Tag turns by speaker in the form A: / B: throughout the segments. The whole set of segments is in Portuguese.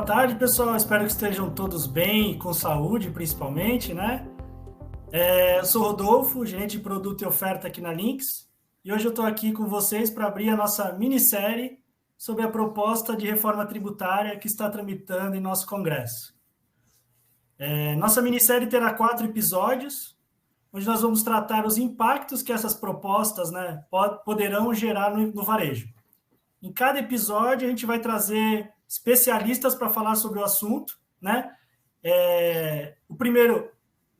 A: Boa tarde, pessoal. Espero que estejam todos bem e com saúde, principalmente, né? Eu sou Rodolfo, gerente de produto e oferta aqui na Lynx, e hoje eu estou aqui com vocês para abrir a nossa minissérie sobre a proposta de reforma tributária que está tramitando em nosso Congresso. Nossa minissérie terá 4 episódios, onde nós vamos tratar os impactos que essas propostas, né, poderão gerar no varejo. Em cada episódio, a gente vai trazer especialistas para falar sobre o assunto, né?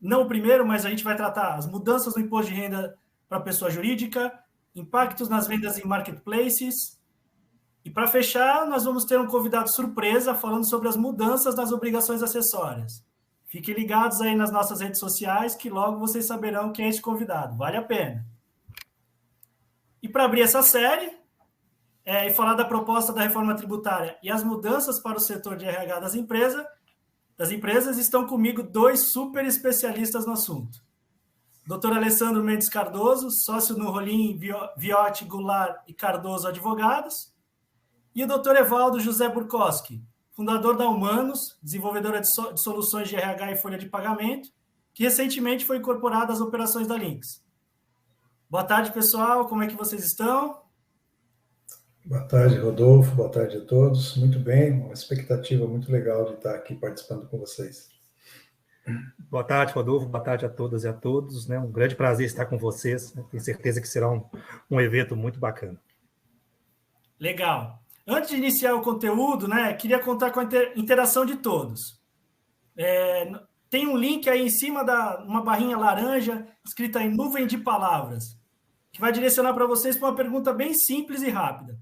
A: Não o primeiro, mas a gente vai tratar as mudanças no imposto de renda para pessoa jurídica, impactos nas vendas em marketplaces. E para fechar, nós vamos ter um convidado surpresa falando sobre as mudanças nas obrigações acessórias. Fiquem ligados aí nas nossas redes sociais, que logo vocês saberão quem é esse convidado. Vale a pena. E para abrir essa série, e falar da proposta da reforma tributária e as mudanças para o setor de RH das empresas, estão comigo 2 super especialistas no assunto. Dr. Alessandro Mendes Cardoso, sócio no Rolim, Viotti, Goulart e Cardoso Advogados, e o Dr. Evaldo José Burkowski, fundador da Humanos, desenvolvedora de soluções de RH e folha de pagamento, que recentemente foi incorporada às operações da Lynx. Boa tarde, pessoal. Como é que vocês estão?
B: Boa tarde, Rodolfo. Boa tarde a todos. Muito bem, uma expectativa muito legal de estar aqui participando com vocês.
C: Boa tarde, Rodolfo. Boa tarde a todas e a todos. Né? Um grande prazer estar com vocês. Tenho certeza que será um evento muito bacana.
A: Legal. Antes de iniciar o conteúdo, né, queria contar com a interação de todos. Tem um link aí em cima uma barrinha laranja escrita em nuvem de palavras, que vai direcionar para vocês para uma pergunta bem simples e rápida.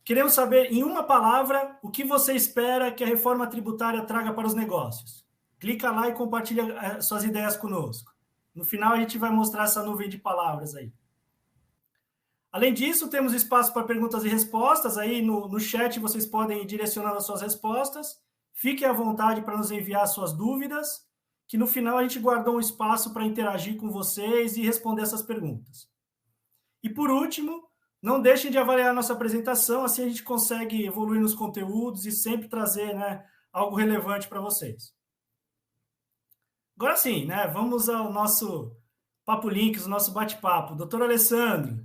A: Queremos saber, em uma palavra, o que você espera que a reforma tributária traga para os negócios. Clica lá e compartilha suas ideias conosco. No final, a gente vai mostrar essa nuvem de palavras aí. Além disso, temos espaço para perguntas e respostas. Aí no chat vocês podem ir direcionando as suas respostas. Fiquem à vontade para nos enviar suas dúvidas, que no final a gente guardou um espaço para interagir com vocês e responder essas perguntas. E por último, não deixem de avaliar a nossa apresentação, assim a gente consegue evoluir nos conteúdos e sempre trazer, né, algo relevante para vocês. Agora sim, né, vamos ao nosso Papo Links, o nosso bate-papo. Doutor Alessandro,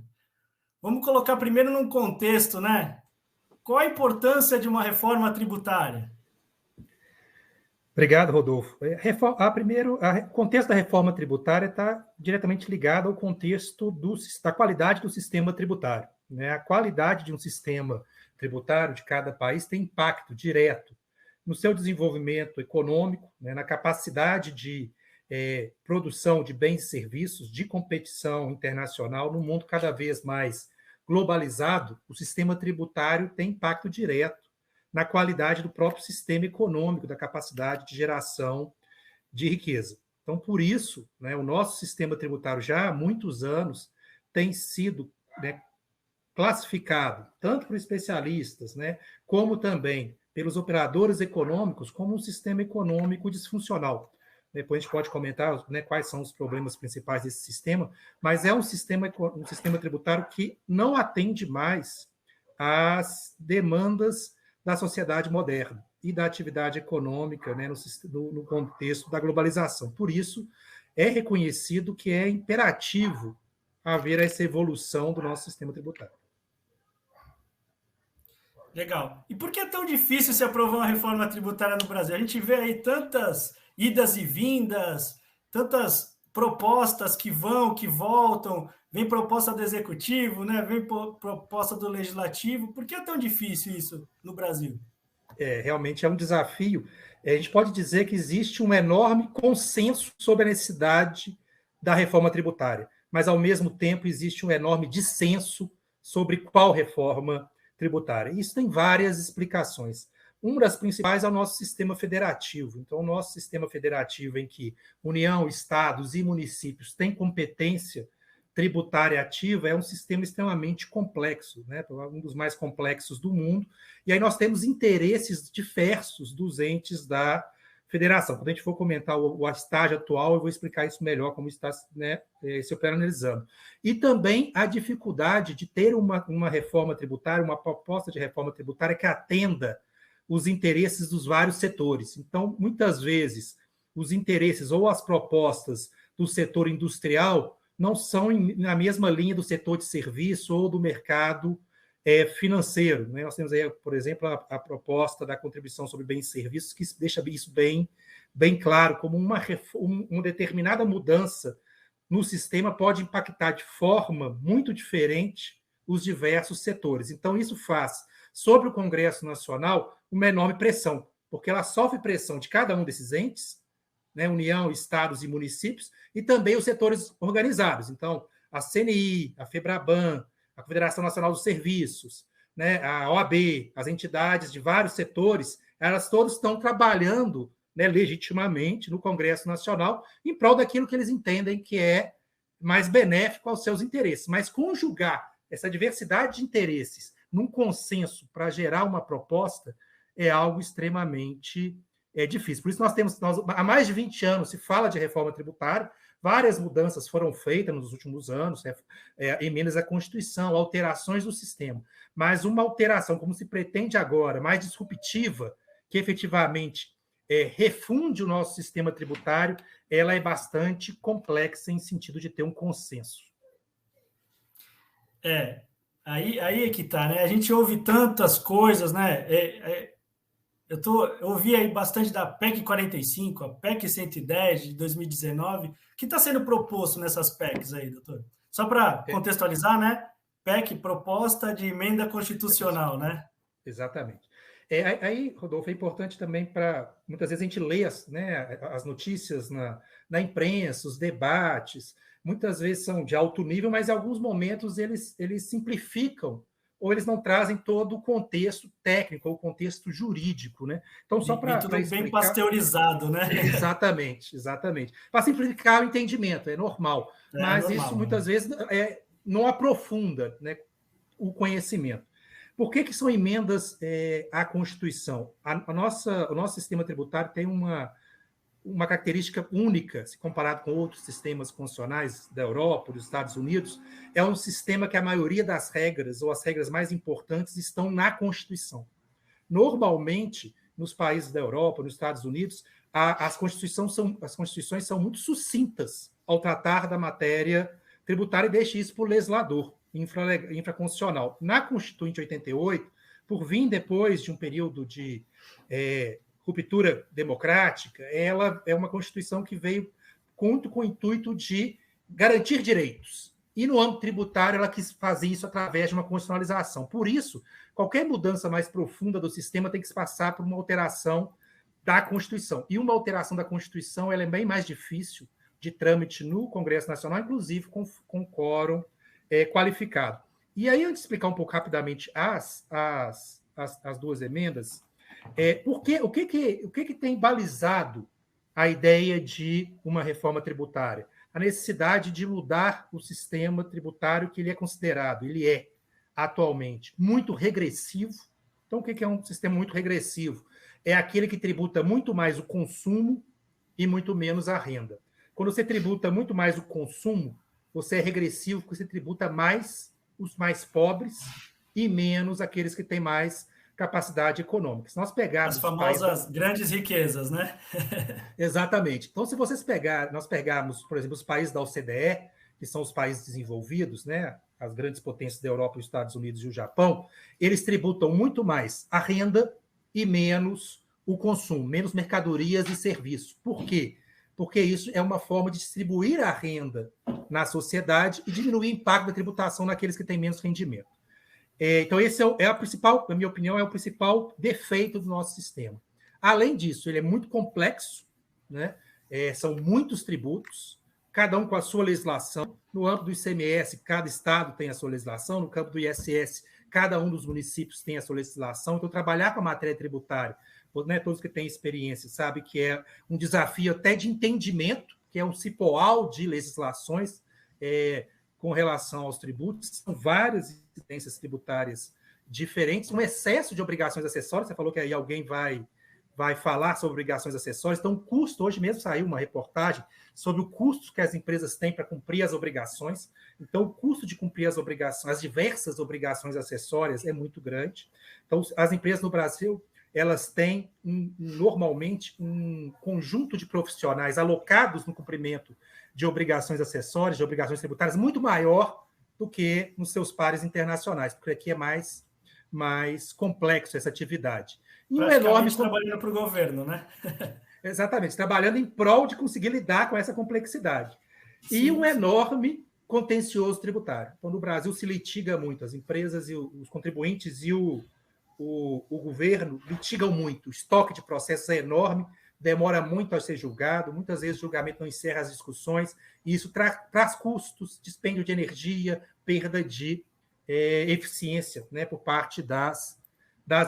A: vamos colocar primeiro num contexto, né? Qual a importância de uma reforma tributária?
C: Obrigado, Rodolfo. O contexto da reforma tributária está diretamente ligado ao contexto da qualidade do sistema tributário. Né? A qualidade de um sistema tributário de cada país tem impacto direto no seu desenvolvimento econômico, né? Na capacidade de produção de bens e serviços, de competição internacional. No mundo cada vez mais globalizado, o sistema tributário tem impacto direto na qualidade do próprio sistema econômico, da capacidade de geração de riqueza. Então, por isso, né, o nosso sistema tributário já há muitos anos tem sido, né, classificado, tanto por especialistas, né, como também pelos operadores econômicos, como um sistema econômico disfuncional. Depois a gente pode comentar, né, quais são os problemas principais desse sistema, mas é um sistema tributário que não atende mais às demandas da sociedade moderna e da atividade econômica, né, no contexto da globalização. Por isso, é reconhecido que é imperativo haver essa evolução do nosso sistema tributário.
A: Legal. E por que é tão difícil se aprovar uma reforma tributária no Brasil? A gente vê aí tantas idas e vindas, tantas propostas que vão, que voltam, vem proposta do Executivo, né? Vem proposta do Legislativo. Por que é tão difícil isso no Brasil?
C: Realmente é um desafio. A gente pode dizer que existe um enorme consenso sobre a necessidade da reforma tributária, mas, ao mesmo tempo, existe um enorme dissenso sobre qual reforma tributária. Isso tem várias explicações. Uma das principais é o nosso sistema federativo. Então, o nosso sistema federativo, em que União, Estados e municípios têm competência tributária ativa, é um sistema extremamente complexo, né? Um dos mais complexos do mundo. E aí nós temos interesses diversos dos entes da federação. Quando a gente for comentar o estágio atual, eu vou explicar isso melhor, como está, né, esse plano analisando. E também a dificuldade de ter uma reforma tributária, uma proposta de reforma tributária que atenda os interesses dos vários setores. Então, muitas vezes, os interesses ou as propostas do setor industrial não são na mesma linha do setor de serviço ou do mercado financeiro. Né? Nós temos aí, por exemplo, a proposta da contribuição sobre bens e serviços, que deixa isso bem claro, como uma determinada mudança no sistema pode impactar de forma muito diferente os diversos setores. Então, isso faz sobre o Congresso Nacional uma enorme pressão, porque ela sofre pressão de cada um desses entes, né, União, estados e municípios, e também os setores organizados. Então, a CNI, a FEBRABAN, a Confederação Nacional dos Serviços, né, a OAB, as entidades de vários setores, elas todas estão trabalhando, né, legitimamente no Congresso Nacional em prol daquilo que eles entendem que é mais benéfico aos seus interesses. Mas conjugar essa diversidade de interesses num consenso para gerar uma proposta é algo extremamente difícil. Por isso há mais de 20 anos se fala de reforma tributária, várias mudanças foram feitas nos últimos anos, emendas à Constituição, alterações do sistema, mas uma alteração, como se pretende agora, mais disruptiva, que efetivamente refunde o nosso sistema tributário, ela é bastante complexa em sentido de ter um consenso.
A: Aí é que tá, né? A gente ouve tantas coisas, né? Eu ouvi aí bastante da PEC 45, a PEC 110 de 2019, que está sendo proposto nessas PECs aí, doutor? Só para contextualizar, né? PEC, proposta de emenda constitucional, né?
C: Exatamente. Aí, Rodolfo, é importante também para... Muitas vezes a gente lê as notícias na imprensa, os debates, muitas vezes são de alto nível, mas em alguns momentos eles simplificam ou eles não trazem todo o contexto técnico ou o contexto jurídico, né? Então, só para
A: explicar... bem pasteurizado, né?
C: Exatamente. Para simplificar o entendimento, é normal. Mas normal, isso, muitas vezes, não aprofunda, né, o conhecimento. Por que são emendas à Constituição? O nosso sistema tributário tem uma característica única, se comparado com outros sistemas constitucionais da Europa, dos Estados Unidos. É um sistema que a maioria das regras, ou as regras mais importantes, estão na Constituição. Normalmente, nos países da Europa, nos Estados Unidos, as constituições são muito sucintas ao tratar da matéria tributária e deixa isso para o legislador infraconstitucional. Na Constituinte 88, por vir depois de um período de ruptura democrática, ela é uma Constituição que veio com o intuito de garantir direitos. E no âmbito tributário, ela quis fazer isso através de uma constitucionalização. Por isso, qualquer mudança mais profunda do sistema tem que se passar por uma alteração da Constituição. E uma alteração da Constituição ela é bem mais difícil de trâmite no Congresso Nacional, inclusive com quórum qualificado. E aí, antes de explicar um pouco rapidamente as duas emendas, o que tem balizado a ideia de uma reforma tributária? A necessidade de mudar o sistema tributário que ele é atualmente muito regressivo. Então, o que é um sistema muito regressivo? É aquele que tributa muito mais o consumo e muito menos a renda. Quando você tributa muito mais o consumo, você é regressivo porque você tributa mais os mais pobres e menos aqueles que têm mais capacidade econômica. Se nós pegarmos
A: as famosas grandes riquezas, né?
C: Exatamente. Então, se nós pegarmos, por exemplo, os países da OCDE, que são os países desenvolvidos, né? As grandes potências da Europa, os Estados Unidos e o Japão, eles tributam muito mais a renda e menos o consumo, menos mercadorias e serviços. Por quê? Porque isso é uma forma de distribuir a renda na sociedade e diminuir o impacto da tributação naqueles que têm menos rendimento. Então, esse é a principal, na minha opinião, é o principal defeito do nosso sistema. Além disso, ele é muito complexo, né? São muitos tributos, cada um com a sua legislação. No âmbito do ICMS, cada estado tem a sua legislação. No campo do ISS, cada um dos municípios tem a sua legislação. Então, trabalhar com a matéria tributária, né, todos que têm experiência sabem que é um desafio até de entendimento, que é um cipoal de legislações com relação aos tributos. São várias incidências tributárias diferentes, um excesso de obrigações acessórias. Você falou que aí alguém vai falar sobre obrigações acessórias. Então, o custo, hoje mesmo saiu uma reportagem sobre o custo que as empresas têm para cumprir as obrigações. Então, o custo de cumprir as obrigações, as diversas obrigações acessórias é muito grande. Então, as empresas no Brasil, elas têm normalmente um conjunto de profissionais alocados no cumprimento de obrigações acessórias, de obrigações tributárias, muito maior do que nos seus pares internacionais, porque aqui é mais complexo essa atividade.
A: E um enorme trabalhando para o governo, né?
C: Exatamente, trabalhando em prol de conseguir lidar com essa complexidade. Sim, e um enorme contencioso tributário. Então, no Brasil se litiga muito, as empresas e os contribuintes e o governo litigam muito, o estoque de processos é enorme, demora muito a ser julgado, muitas vezes o julgamento não encerra as discussões, e isso traz custos, dispêndio de energia, perda de eficiência, né, por parte das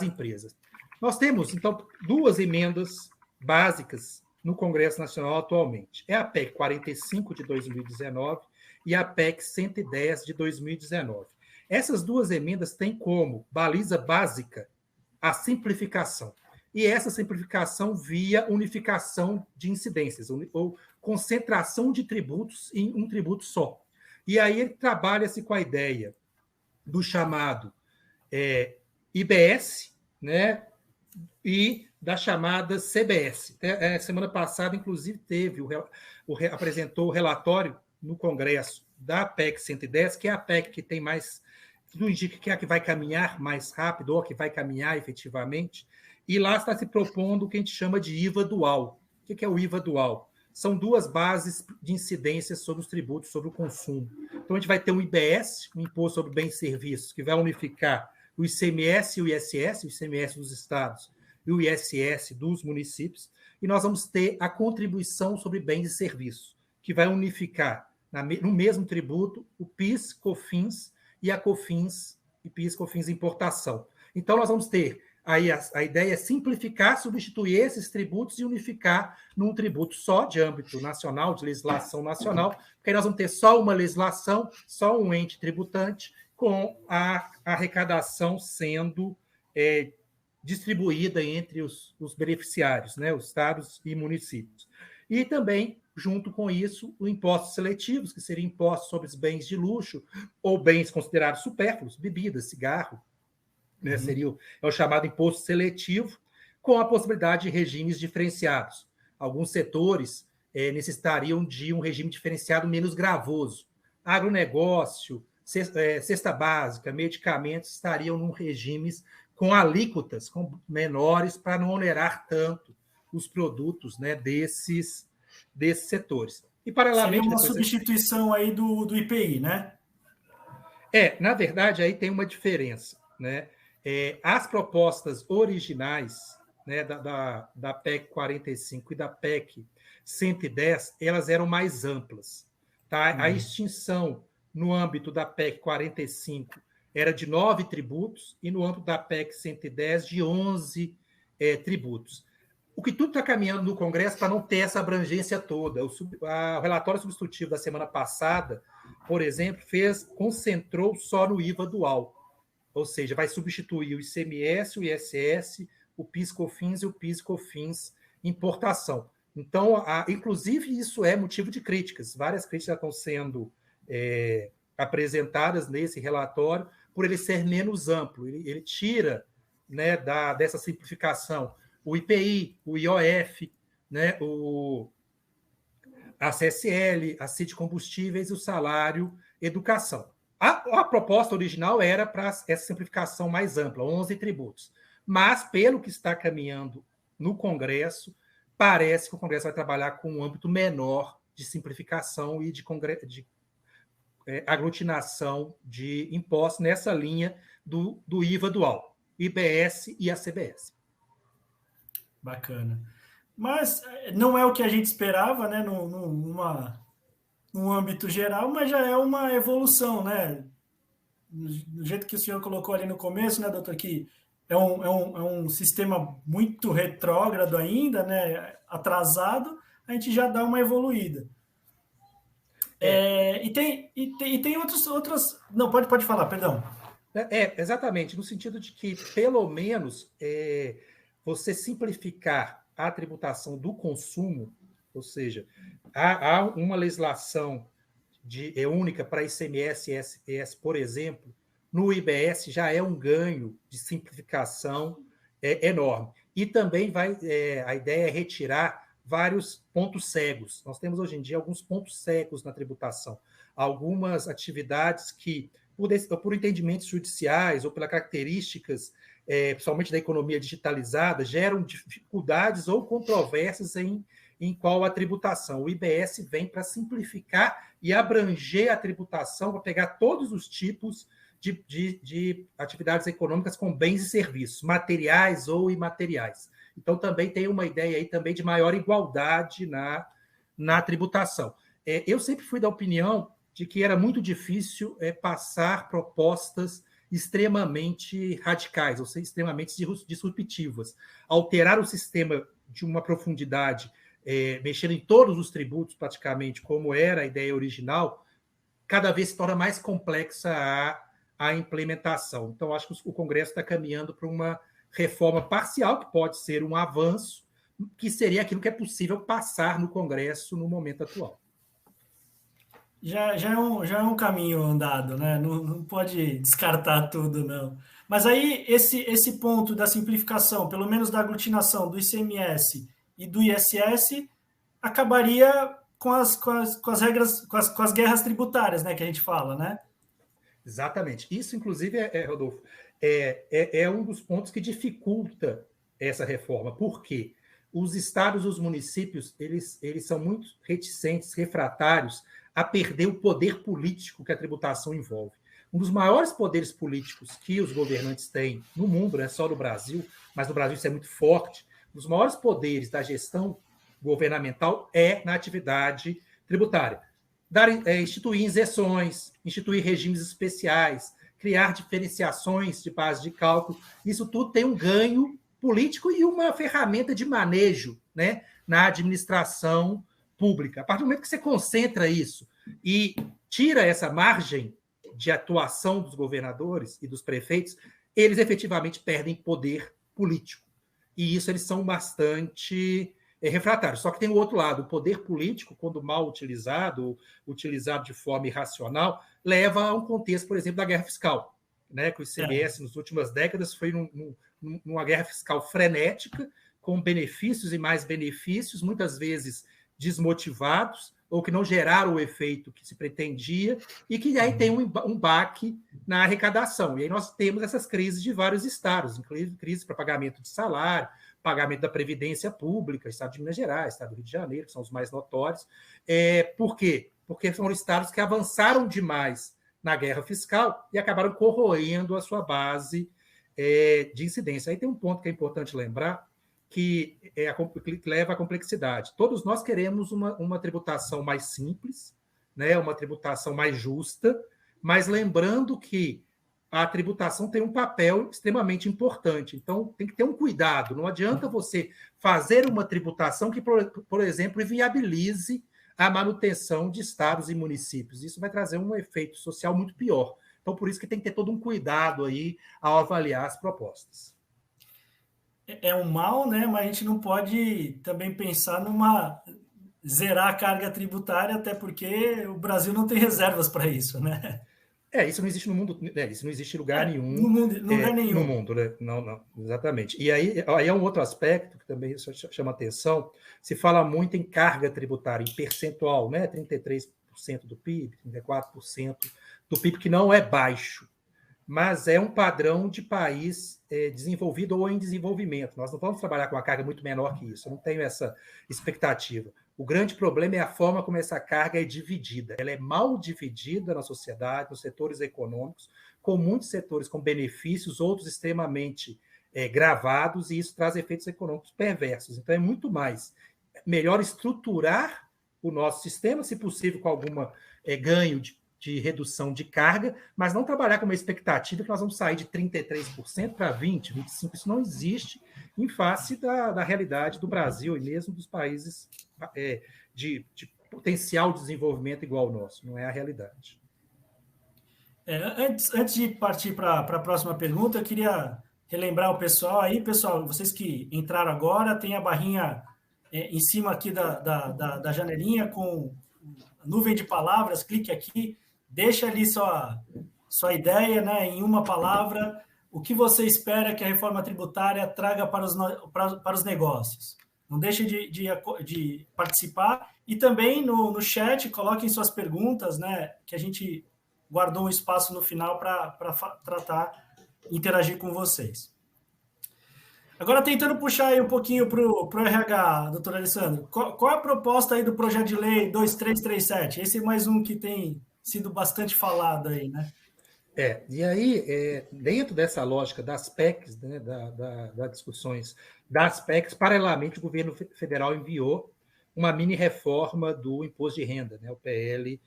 C: empresas. Nós temos, então, 2 emendas básicas no Congresso Nacional atualmente. É a PEC 45 de 2019 e a PEC 110 de 2019. Essas 2 emendas têm como baliza básica a simplificação. E essa simplificação via unificação de incidências, ou concentração de tributos em um tributo só. E aí trabalha-se com a ideia do chamado IBS, né, e da chamada CBS. Semana passada, inclusive, apresentou o relatório no Congresso da PEC 110, que é a PEC que tem mais, que não indica que é a que vai caminhar mais rápido ou a que vai caminhar efetivamente, e lá está se propondo o que a gente chama de IVA dual. O que é o IVA dual? São 2 bases de incidência sobre os tributos, sobre o consumo. Então, a gente vai ter um IBS, um Imposto sobre Bens e Serviços, que vai unificar o ICMS e o ISS, o ICMS dos estados e o ISS dos municípios, e nós vamos ter a contribuição sobre bens e serviços, que vai unificar no mesmo tributo o PIS, COFINS e a COFINS, e PIS, COFINS importação. Então, nós vamos ter, aí a ideia é simplificar, substituir esses tributos e unificar num tributo só, de âmbito nacional, de legislação nacional, porque aí nós vamos ter só uma legislação, só um ente tributante, com a arrecadação sendo distribuída entre os beneficiários, né, os estados e municípios. E também, junto com isso, os impostos seletivos, que seriam impostos sobre os bens de luxo ou bens considerados supérfluos, bebidas, cigarro, né, seria o chamado imposto seletivo, com a possibilidade de regimes diferenciados. Alguns setores necessitariam de um regime diferenciado menos gravoso. Agronegócio, cesta básica, medicamentos estariam num regimes com alíquotas menores para não onerar tanto os produtos, né, desses setores. E paralelamente
A: seria uma substituição aí do IPI, né?
C: Na verdade, aí tem uma diferença, né? As propostas originais, né, da PEC 45 e da PEC 110, elas eram mais amplas. Tá? A extinção no âmbito da PEC 45 era de 9 tributos e no âmbito da PEC 110 de 11 tributos. O que tudo está caminhando no Congresso para não ter essa abrangência toda. O relatório substitutivo da semana passada, por exemplo, concentrou só no IVA dual. Ou seja, vai substituir o ICMS, o ISS, o PIS/COFINS e o PIS/COFINS importação. Então, inclusive, isso é motivo de críticas. Várias críticas estão sendo apresentadas nesse relatório por ele ser menos amplo. Ele tira, né, dessa simplificação o IPI, o IOF, né, a CSL, a CIT Combustíveis e o salário educação. A proposta original era para essa simplificação mais ampla, 11 tributos. Mas, pelo que está caminhando no Congresso, parece que o Congresso vai trabalhar com um âmbito menor de simplificação e de aglutinação de impostos nessa linha do IVA dual, IBS e a CBS.
A: Bacana. Mas não é o que a gente esperava, né, num âmbito geral, mas já é uma evolução, né? Do jeito que o senhor colocou ali no começo, né, doutor, que é um sistema muito retrógrado ainda, né, atrasado, a gente já dá uma evoluída. E tem outras... Não, pode falar, perdão.
C: Exatamente, no sentido de que, pelo menos, você simplificar a tributação do consumo, ou seja, há uma legislação única para ICMS e ISS, por exemplo, no IBS já é um ganho de simplificação enorme. E também a ideia é retirar vários pontos cegos. Nós temos hoje em dia alguns pontos cegos na tributação. Algumas atividades que, por entendimentos judiciais ou pelas características, principalmente da economia digitalizada, geram dificuldades ou controvérsias em qual a tributação. O IBS vem para simplificar e abranger a tributação, para pegar todos os tipos de atividades econômicas com bens e serviços, materiais ou imateriais. Então, também tem uma ideia aí também de maior igualdade na tributação. Eu sempre fui da opinião de que era muito difícil passar propostas extremamente radicais, ou seja, extremamente disruptivas. Alterar o sistema de uma profundidade, mexendo em todos os tributos praticamente, como era a ideia original, cada vez se torna mais complexa a implementação. Então, acho que o Congresso está caminhando para uma reforma parcial, que pode ser um avanço, que seria aquilo que é possível passar no Congresso no momento atual.
A: Já é um caminho andado, né? Não pode descartar tudo, não. Mas aí, esse ponto da simplificação, pelo menos da aglutinação do ICMS e do ISS, acabaria com as regras, com as guerras tributárias, né, que a gente fala, né?
C: Exatamente. Isso, inclusive, Rodolfo, é um dos pontos que dificulta essa reforma. Por quê? Os estados e os municípios, eles são muito reticentes, refratários a perder o poder político que a tributação envolve. Um dos maiores poderes políticos que os governantes têm no mundo, não é só no Brasil, mas no Brasil isso é muito forte, um dos maiores poderes da gestão governamental é na atividade tributária. Instituir isenções, instituir regimes especiais, criar diferenciações de base de cálculo, isso tudo tem um ganho político e uma ferramenta de manejo, né, na administração pública. A partir do momento que você concentra isso e tira essa margem de atuação dos governadores e dos prefeitos, eles efetivamente perdem poder político. E isso eles são bastante refratários. Só que tem o outro lado, o poder político, quando mal utilizado, ou utilizado de forma irracional, leva a um contexto, por exemplo, da guerra fiscal, né? Que o ICMS, nas últimas décadas, foi numa guerra fiscal frenética, com benefícios e mais benefícios, muitas vezes desmotivados, ou que não geraram o efeito que se pretendia, e que aí tem um baque na arrecadação. E aí nós temos essas crises de vários estados, inclusive crises para pagamento de salário, pagamento da Previdência Pública, Estado de Minas Gerais, Estado do Rio de Janeiro, que são os mais notórios. Por quê? Porque foram estados que avançaram demais na guerra fiscal e acabaram corroendo a sua base de incidência. Aí tem um ponto que é importante lembrar, que leva à complexidade. Todos nós queremos uma tributação mais simples, né? Uma tributação mais justa, mas lembrando que a tributação tem um papel extremamente importante. Então, tem que ter um cuidado. Não adianta você fazer uma tributação que, por exemplo, inviabilize a manutenção de estados e municípios. Isso vai trazer um efeito social muito pior. Então, por isso que tem que ter todo um cuidado aí ao avaliar as propostas.
A: É um mal, né? Mas a gente não pode também pensar zerar a carga tributária, até porque o Brasil não tem reservas para isso, né?
C: Isso não existe no mundo, isso não existe em lugar nenhum.
A: Lugar nenhum.
C: No mundo, né? Não, exatamente. E aí é um outro aspecto que também chama atenção. Se fala muito em carga tributária, em percentual, né? 33% do PIB, 34% do PIB, que não é baixo, mas é um padrão de país desenvolvido ou em desenvolvimento. Nós não vamos trabalhar com uma carga muito menor que isso, eu não tenho essa expectativa. O grande problema é a forma como essa carga é dividida. Ela é mal dividida na sociedade, nos setores econômicos, com muitos setores com benefícios, outros extremamente gravados, e isso traz efeitos econômicos perversos. Então, é muito mais melhor estruturar o nosso sistema, se possível, com algum ganho de redução de carga, mas não trabalhar com uma expectativa que nós vamos sair de 33% para 20%, 25%. Isso não existe em face da realidade do Brasil e mesmo dos países de potencial de desenvolvimento igual ao nosso. Não é a realidade.
A: Antes de partir para a próxima pergunta, eu queria relembrar o pessoal aí. Pessoal, vocês que entraram agora, tem a barrinha em cima aqui da janelinha com nuvem de palavras, clique aqui, deixa ali sua ideia, né, em uma palavra, o que você espera que a reforma tributária traga para os negócios. Não deixe de participar. E também no chat, coloquem suas perguntas, né, que a gente guardou um espaço no final para interagir com vocês. Agora, tentando puxar aí um pouquinho para o RH, doutor Alessandro, qual é a proposta aí do projeto de lei 2337? Esse é mais um que tem sido bastante falado aí, né?
C: E aí, dentro dessa lógica das PECs, né, das discussões das PECs, paralelamente o governo federal enviou uma mini-reforma do imposto de renda, né, o PL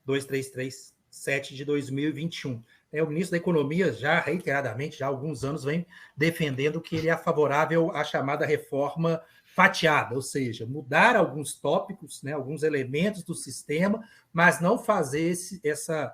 C: 2337 de 2021. O ministro da Economia, já reiteradamente, já há alguns anos, vem defendendo que ele é favorável à chamada reforma fatiada, ou seja, mudar alguns tópicos, né, alguns elementos do sistema, mas não fazer essa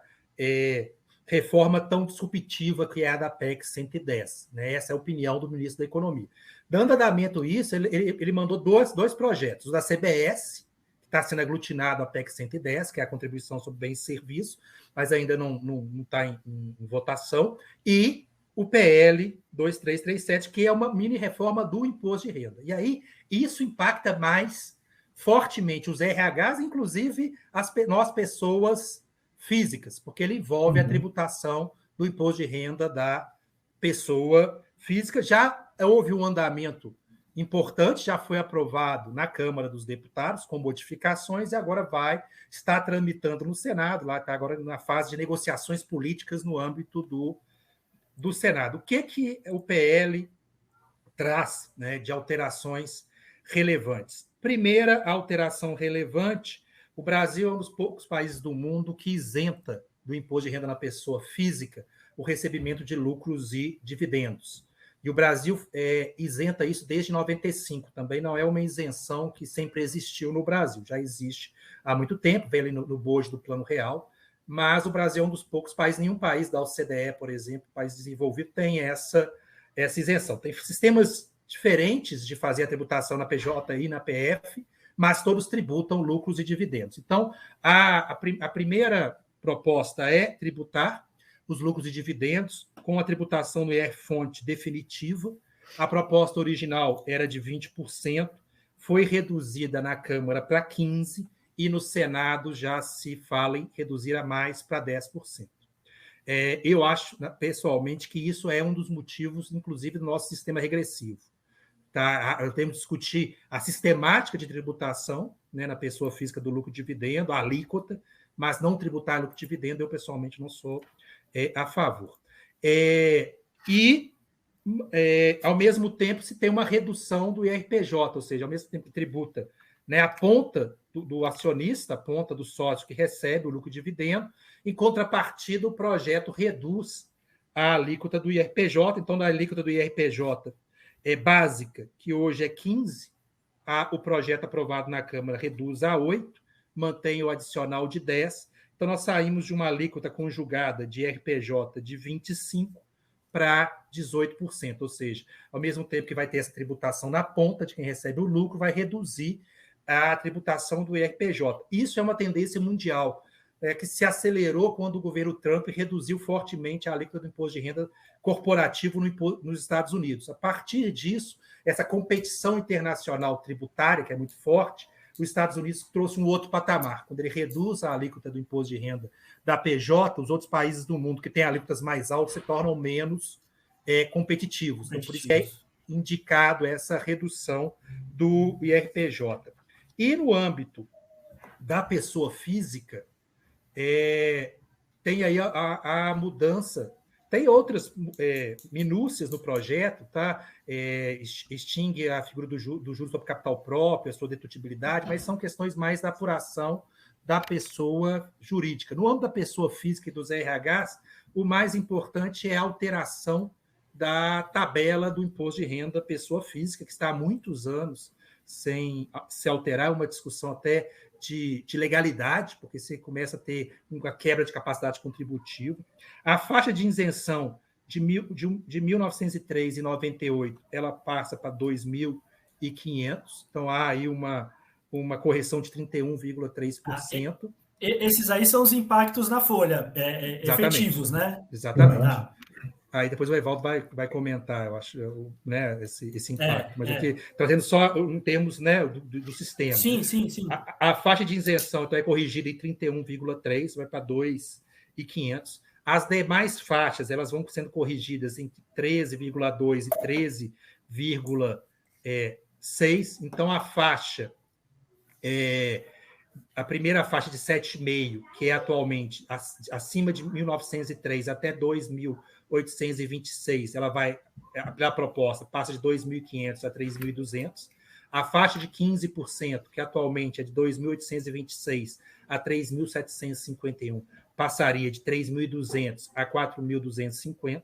C: reforma tão disruptiva que é a da PEC 110. Né? Essa é a opinião do ministro da Economia. Dando andamento a isso, ele mandou dois projetos. O da CBS, que está sendo aglutinado à PEC 110, que é a contribuição sobre bens e serviços, mas ainda não está em votação, e o PL 2337, que é uma mini-reforma do imposto de renda. E aí, isso impacta mais fortemente os RHs, inclusive nós, pessoas físicas, porque ele envolve a tributação do imposto de renda da pessoa física. Já houve um andamento importante, já foi aprovado na Câmara dos Deputados, com modificações, e agora vai estar tramitando no Senado, lá está agora na fase de negociações políticas no âmbito do Senado. O que o PL traz, né, de alterações relevantes? Primeira alteração relevante: o Brasil é um dos poucos países do mundo que isenta do imposto de renda na pessoa física o recebimento de lucros e dividendos. E o Brasil isenta isso desde 95. Também não é uma isenção que sempre existiu no Brasil. Já existe há muito tempo, vem ali no bojo do Plano Real, mas o Brasil é um dos poucos países, nenhum país da OCDE, por exemplo, país desenvolvido, tem essa isenção. Tem sistemas diferentes de fazer a tributação na PJ e na PF, mas todos tributam lucros e dividendos. Então, a primeira proposta é tributar os lucros e dividendos com a tributação no IR-fonte definitiva. A proposta original era de 20%, foi reduzida na Câmara para 15%, e no Senado já se fala em reduzir a mais para 10%. Eu acho, pessoalmente, que isso é um dos motivos, inclusive, do nosso sistema regressivo. Tá? Temos que discutir a sistemática de tributação, né, na pessoa física do lucro e dividendo, a alíquota, mas não tributar lucro e dividendo, eu pessoalmente não sou a favor. Ao mesmo tempo, se tem uma redução do IRPJ, ou seja, ao mesmo tempo que tributa, né, a ponta do acionista, a ponta do sócio que recebe o lucro e dividendo, em contrapartida, o projeto reduz a alíquota do IRPJ. Então, na alíquota do IRPJ básica, que hoje é 15%, o projeto aprovado na Câmara reduz a 8%, mantém o adicional de 10%. Então, nós saímos de uma alíquota conjugada de IRPJ de 25% para 18%, ou seja, ao mesmo tempo que vai ter essa tributação na ponta de quem recebe o lucro, vai reduzir a tributação do IRPJ. Isso é uma tendência mundial, que se acelerou quando o governo Trump reduziu fortemente a alíquota do imposto de renda corporativo nos Estados Unidos. A partir disso, essa competição internacional tributária, que é muito forte, os Estados Unidos trouxe um outro patamar. Quando ele reduz a alíquota do imposto de renda da PJ, os outros países do mundo que têm alíquotas mais altas se tornam menos competitivos. Então, por isso é indicado essa redução do IRPJ. E no âmbito da pessoa física, tem aí a mudança. Tem outras minúcias no projeto, tá? Extingue a figura do juros sobre capital próprio, a sua dedutibilidade, mas são questões mais da apuração da pessoa jurídica. No âmbito da pessoa física e dos RHs, o mais importante é a alteração da tabela do imposto de renda pessoa física, que está há muitos anos sem se alterar, uma discussão até de legalidade, porque você começa a ter uma quebra de capacidade contributiva. A faixa de isenção de 1903 e 98, ela passa para 2.500, então há aí uma correção de 31,3%.
A: Esses aí são os impactos na folha, efetivos, né?
C: Exatamente. Aí depois o Evaldo vai comentar, eu acho, né, esse impacto. Mas aqui, trazendo só em termos, né, do sistema.
A: Sim.
C: A faixa de isenção então, é corrigida em 31,3, vai para 2.500. As demais faixas elas vão sendo corrigidas em 13,2 e 13,6. Então, a primeira faixa de 7,5, que é atualmente acima de 1.903 até 2.826, ela vai, a proposta passa de 2.500 a 3.200. A faixa de 15%, que atualmente é de 2.826 a 3.751, passaria de 3.200 a 4.250.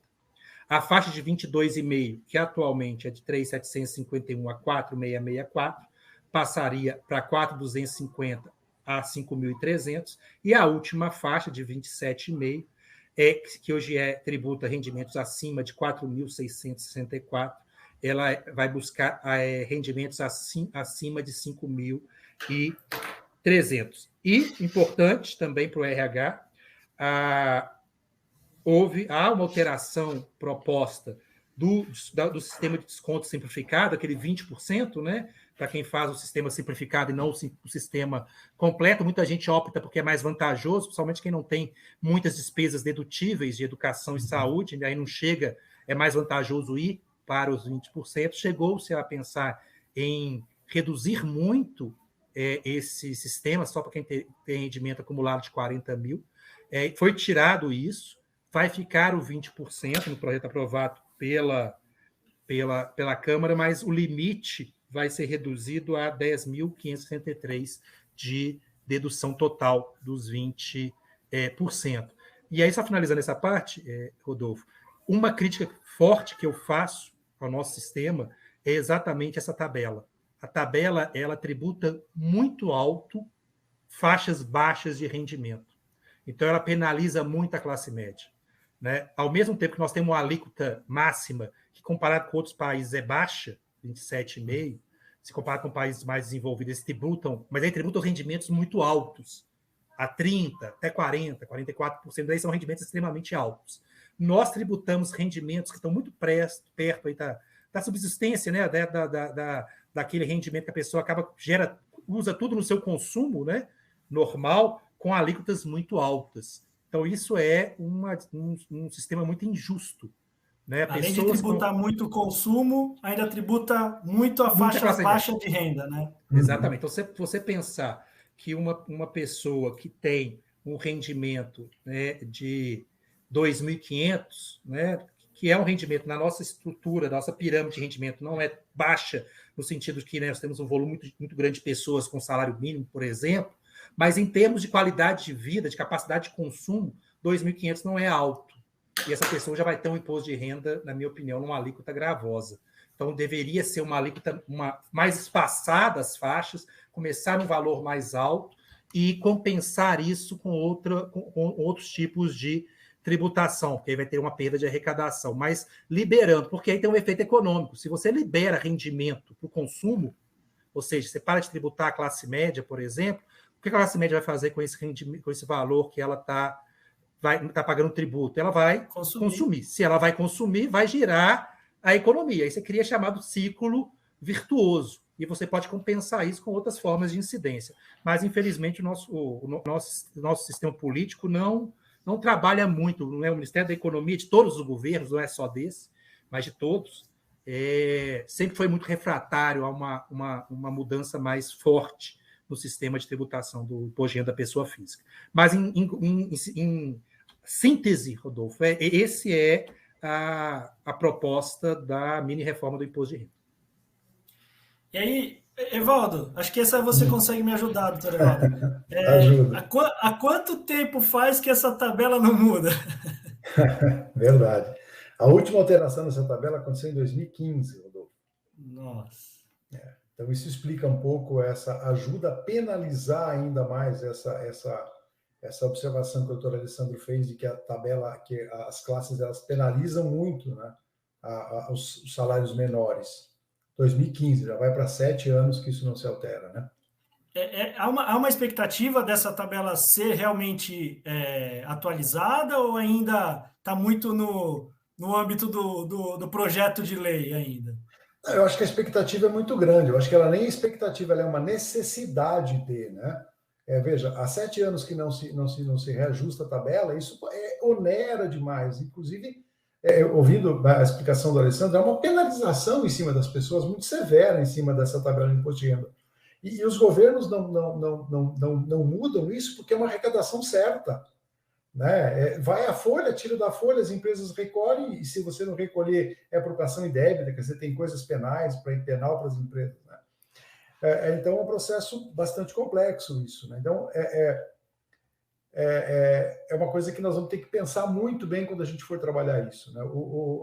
C: A faixa de 22,5%, que atualmente é de 3.751 a 4.664, passaria para 4.250 a 5.300. E a última faixa, de 27,5%, que hoje tributa rendimentos acima de 4.664, ela vai buscar rendimentos acima de 5.300. E, importante também para o RH, há uma alteração proposta do sistema de desconto simplificado, aquele 20%, né, para quem faz o sistema simplificado e não o sistema completo. Muita gente opta porque é mais vantajoso, principalmente quem não tem muitas despesas dedutíveis de educação e saúde, aí não chega, é mais vantajoso ir para os 20%. Chegou-se a pensar em reduzir muito esse sistema, só para quem tem rendimento acumulado de 40 mil. Foi tirado isso, vai ficar o 20% no projeto aprovado pela Câmara, mas o limite vai ser reduzido a 10.563 de dedução total dos 20%. E aí, só finalizando essa parte, Rodolfo, uma crítica forte que eu faço ao nosso sistema é exatamente essa tabela. A tabela, ela tributa muito alto faixas baixas de rendimento. Então, ela penaliza muito a classe média, né? Ao mesmo tempo que nós temos uma alíquota máxima, que comparado com outros países é baixa, 27,5%, se comparado com países mais desenvolvidos, eles tributam, mas aí tributam rendimentos muito altos, a 30%, até 40%, 44%, daí são rendimentos extremamente altos. Nós tributamos rendimentos que estão muito perto aí da subsistência, né? Daquele rendimento que a pessoa usa tudo no seu consumo, né? Normal, com alíquotas muito altas. Então, isso é um sistema muito injusto, né?
A: Além de tributar muito o consumo, ainda tributa muito a faixa baixa de renda, né?
C: Exatamente. Então, se você pensar que uma pessoa que tem um rendimento, né, de 2.500, né, que é um rendimento na nossa estrutura, nossa pirâmide de rendimento não é baixa, no sentido de que, né, nós temos um volume muito, muito grande de pessoas com salário mínimo, por exemplo, mas em termos de qualidade de vida, de capacidade de consumo, 2.500 não é alto. E essa pessoa já vai ter um imposto de renda, na minha opinião, numa alíquota gravosa. Então, deveria ser uma alíquota mais espaçada, as faixas, começar num valor mais alto e compensar isso com outros tipos de tributação, porque aí vai ter uma perda de arrecadação, mas liberando, porque aí tem um efeito econômico. Se você libera rendimento para o consumo, ou seja, você para de tributar a classe média, por exemplo, o que a classe média vai fazer com esse valor que ela está pagando tributo? Ela vai consumir. Se ela vai consumir, vai girar a economia. Aí você cria chamado ciclo virtuoso. E você pode compensar isso com outras formas de incidência. Mas, infelizmente, o nosso sistema político não trabalha muito. Não é o Ministério da Economia, de todos os governos, não é só desse, mas de todos, sempre foi muito refratário a uma mudança mais forte no sistema de tributação do imposto de renda da pessoa física. Mas, em síntese, Rodolfo, esse é a proposta da mini-reforma do imposto de renda.
A: E aí, Evaldo, acho que essa você consegue me ajudar, doutor Evaldo.
B: Ajuda.
A: Há quanto tempo faz que essa tabela não muda?
B: Verdade. A última alteração dessa tabela aconteceu em 2015, Rodolfo.
A: Nossa.
B: Então, isso explica um pouco ajuda a penalizar ainda mais essa observação que o doutor Alessandro fez de que a tabela, que as classes, elas penalizam muito, né, os salários menores. 2015, já vai para 7 anos que isso não se altera, né?
A: Há uma expectativa dessa tabela ser realmente atualizada ou ainda está muito no âmbito do projeto de lei ainda?
B: Eu acho que a expectativa é muito grande. Eu acho que ela nem é expectativa, ela é uma necessidade de, né? Veja, há 7 anos que não se reajusta a tabela, isso onera demais. Inclusive, ouvindo a explicação do Alessandro, é uma penalização em cima das pessoas muito severa em cima dessa tabela de imposto de renda. E os governos não mudam isso porque é uma arrecadação certa. Né? Vai à folha, tira da folha, as empresas recolhem, e se você não recolher, é apropriação indébita, quer dizer, tem coisas penais, penal para as empresas. Né? Então, é um processo bastante complexo isso. Né? Então, é uma coisa que nós vamos ter que pensar muito bem quando a gente for trabalhar isso. Né?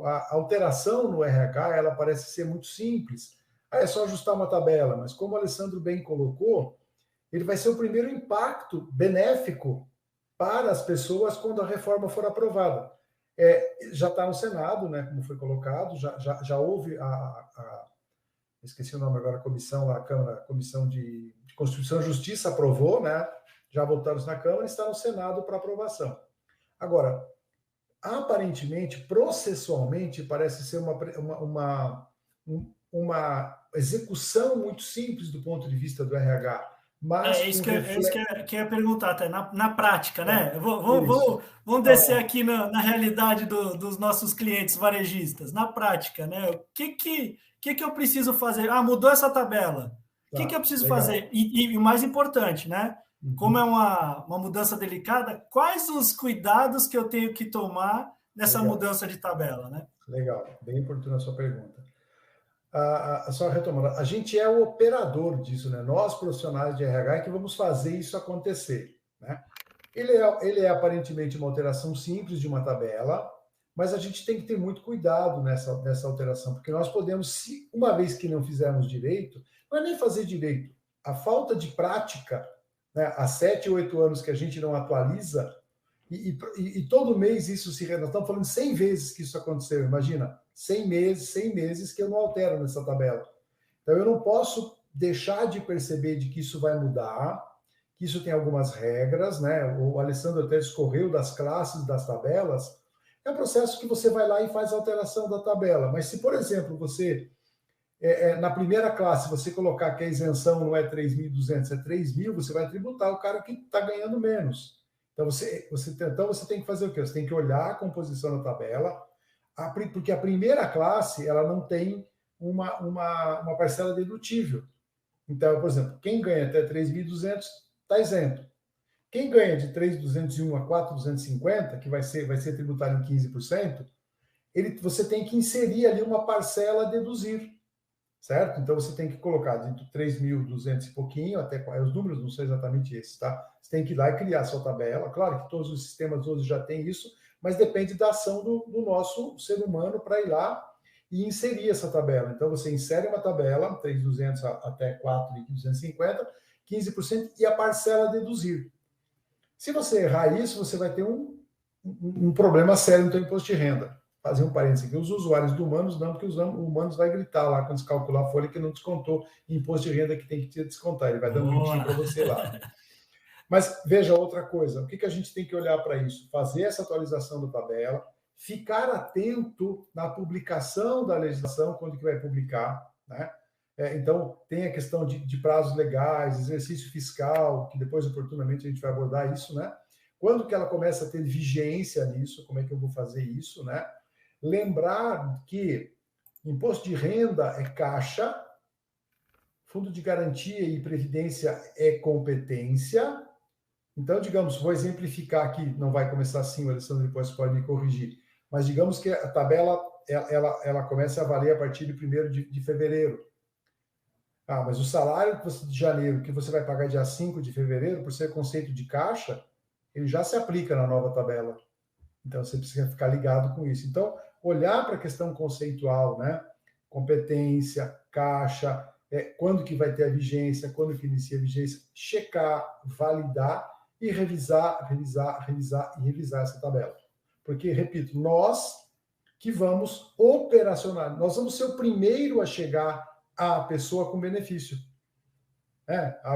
B: A alteração no RH, ela parece ser muito simples. É só ajustar uma tabela, mas como o Alessandro bem colocou, ele vai ser o primeiro impacto benéfico para as pessoas quando a reforma for aprovada. Já está no Senado, né, como foi colocado, já houve esqueci o nome agora, a comissão, a Câmara, a Comissão de Constituição e Justiça aprovou, né, já votaram na Câmara e está no Senado para aprovação. Agora, aparentemente, processualmente, parece ser uma execução muito simples do ponto de vista do RH.
A: Mas isso que eu ia perguntar, até na prática, né? Vamos descer aqui na realidade dos nossos clientes varejistas, na prática, né? O que eu preciso fazer? Mudou essa tabela. O que eu preciso fazer? E o mais importante, né? Como é uma mudança delicada, quais os cuidados que eu tenho que tomar nessa mudança de tabela, né?
B: Legal, bem oportuna a sua pergunta. Só retomando, a gente é o operador disso, né? Nós, profissionais de RH, é que vamos fazer isso acontecer, né? Ele é aparentemente uma alteração simples de uma tabela, mas a gente tem que ter muito cuidado nessa alteração, porque nós podemos, uma vez que não fizermos direito, não é nem fazer direito, a falta de prática, né? Há 7, 8 anos que a gente não atualiza, e todo mês isso se renova. Nós estamos falando 100 vezes que isso aconteceu, imagina. 100 meses que eu não altero nessa tabela. Então, eu não posso deixar de perceber de que isso vai mudar, que isso tem algumas regras, né? O Alessandro até discorreu das classes das tabelas. É um processo que você vai lá e faz a alteração da tabela. Mas se, por exemplo, você, na primeira classe, você colocar que a isenção não é 3.200, é 3.000, você vai tributar o cara que está ganhando menos. Então, você tem que fazer o quê? Você tem que olhar a composição da tabela, porque a primeira classe ela não tem uma parcela dedutível. Então, por exemplo, quem ganha até 3.200 está isento. Quem ganha de 3.201 a 4.250, que vai ser tributado em 15%, você tem que inserir ali uma parcela a deduzir, certo? Então, você tem que colocar de 3.200 e pouquinho, até os números não são exatamente esses, tá? Você tem que ir lá e criar a sua tabela. Claro que todos os sistemas hoje já têm isso, mas depende da ação do nosso ser humano para ir lá e inserir essa tabela. Então, você insere uma tabela, 3.200 até 4.250, 15%, e a parcela a deduzir. Se você errar isso, você vai ter um problema sério no seu imposto de renda. Fazer um parênteses aqui, os usuários do Humanos não, porque os Humanos vai gritar lá quando se calcular a folha que não descontou imposto de renda que tem que descontar. Ele vai dar um gritinho para você lá. Mas veja outra coisa, o que a gente tem que olhar para isso? Fazer essa atualização da tabela, ficar atento na publicação da legislação, quando que vai publicar, né? Então, tem a questão de prazos legais, exercício fiscal, que depois, oportunamente, a gente vai abordar isso, né? Quando que ela começa a ter vigência nisso, como é que eu vou fazer isso, né? Lembrar que imposto de renda é caixa, fundo de garantia e previdência é competência. Então, digamos, vou exemplificar aqui, não vai começar assim, o Alessandro depois pode me corrigir, mas digamos que a tabela ela começa a valer a partir de 1º de fevereiro. Mas o salário de janeiro que você vai pagar dia 5 de fevereiro, por ser conceito de caixa, ele já se aplica na nova tabela. Então, você precisa ficar ligado com isso. Então, olhar para a questão conceitual, né? Competência, caixa, quando que vai ter a vigência, quando que inicia a vigência, checar, validar e revisar essa tabela. Porque, repito, nós que vamos operacionar, nós vamos ser o primeiro a chegar à pessoa com benefício.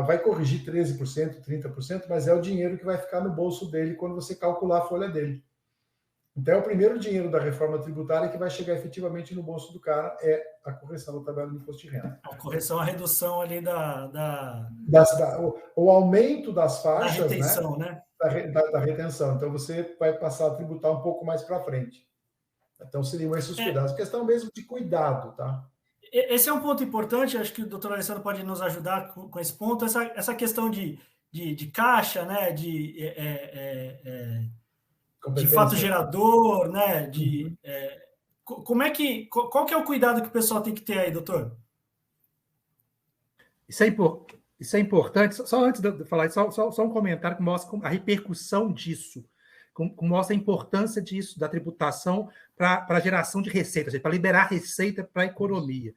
B: Vai corrigir 13%, 30%, mas é o dinheiro que vai ficar no bolso dele quando você calcular a folha dele. Então, o primeiro dinheiro da reforma tributária que vai chegar efetivamente no bolso do cara é a correção da tabela do imposto de renda.
A: A correção, a redução ali
B: O aumento das faixas,
A: da retenção, né?
B: Da retenção. Então, você vai passar a tributar um pouco mais para frente. Então, seriam esses os cuidados. Questão mesmo de cuidado, tá?
A: Esse é um ponto importante, acho que o doutor Alessandro pode nos ajudar com esse ponto, essa questão de caixa, né? De fato gerador, né? Qual que é o cuidado que o pessoal tem que ter aí, doutor?
C: Isso é importante. Só antes de falar, só um comentário que mostra a repercussão disso, que mostra a importância disso, da tributação para a geração de receita, para liberar receita para a economia.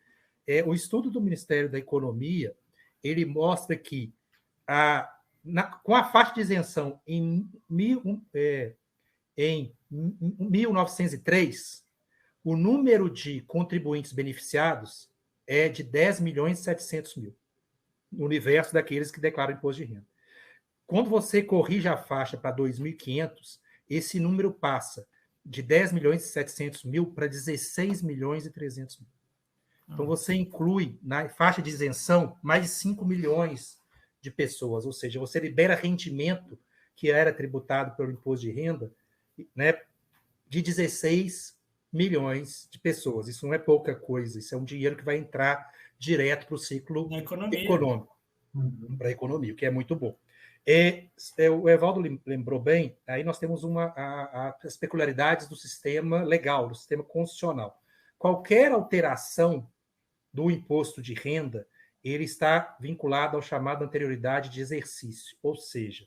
C: O estudo do Ministério da Economia, ele mostra que com a faixa de isenção em 1903, o número de contribuintes beneficiados é de 10.700.000, no universo daqueles que declaram imposto de renda. Quando você corrige a faixa para 2.500, esse número passa de 10.700.000 para 16.300.000. Então, você inclui na faixa de isenção mais de 5 milhões de pessoas, ou seja, você libera rendimento que era tributado pelo imposto de renda, né, de 16 milhões de pessoas. Isso não é pouca coisa, isso é um dinheiro que vai entrar direto para o ciclo econômico, para a economia, o que é muito bom. O Evaldo lembrou bem, aí nós temos as peculiaridades do sistema legal, do sistema constitucional. Qualquer alteração do imposto de renda, ele está vinculado ao chamado anterioridade de exercício, ou seja,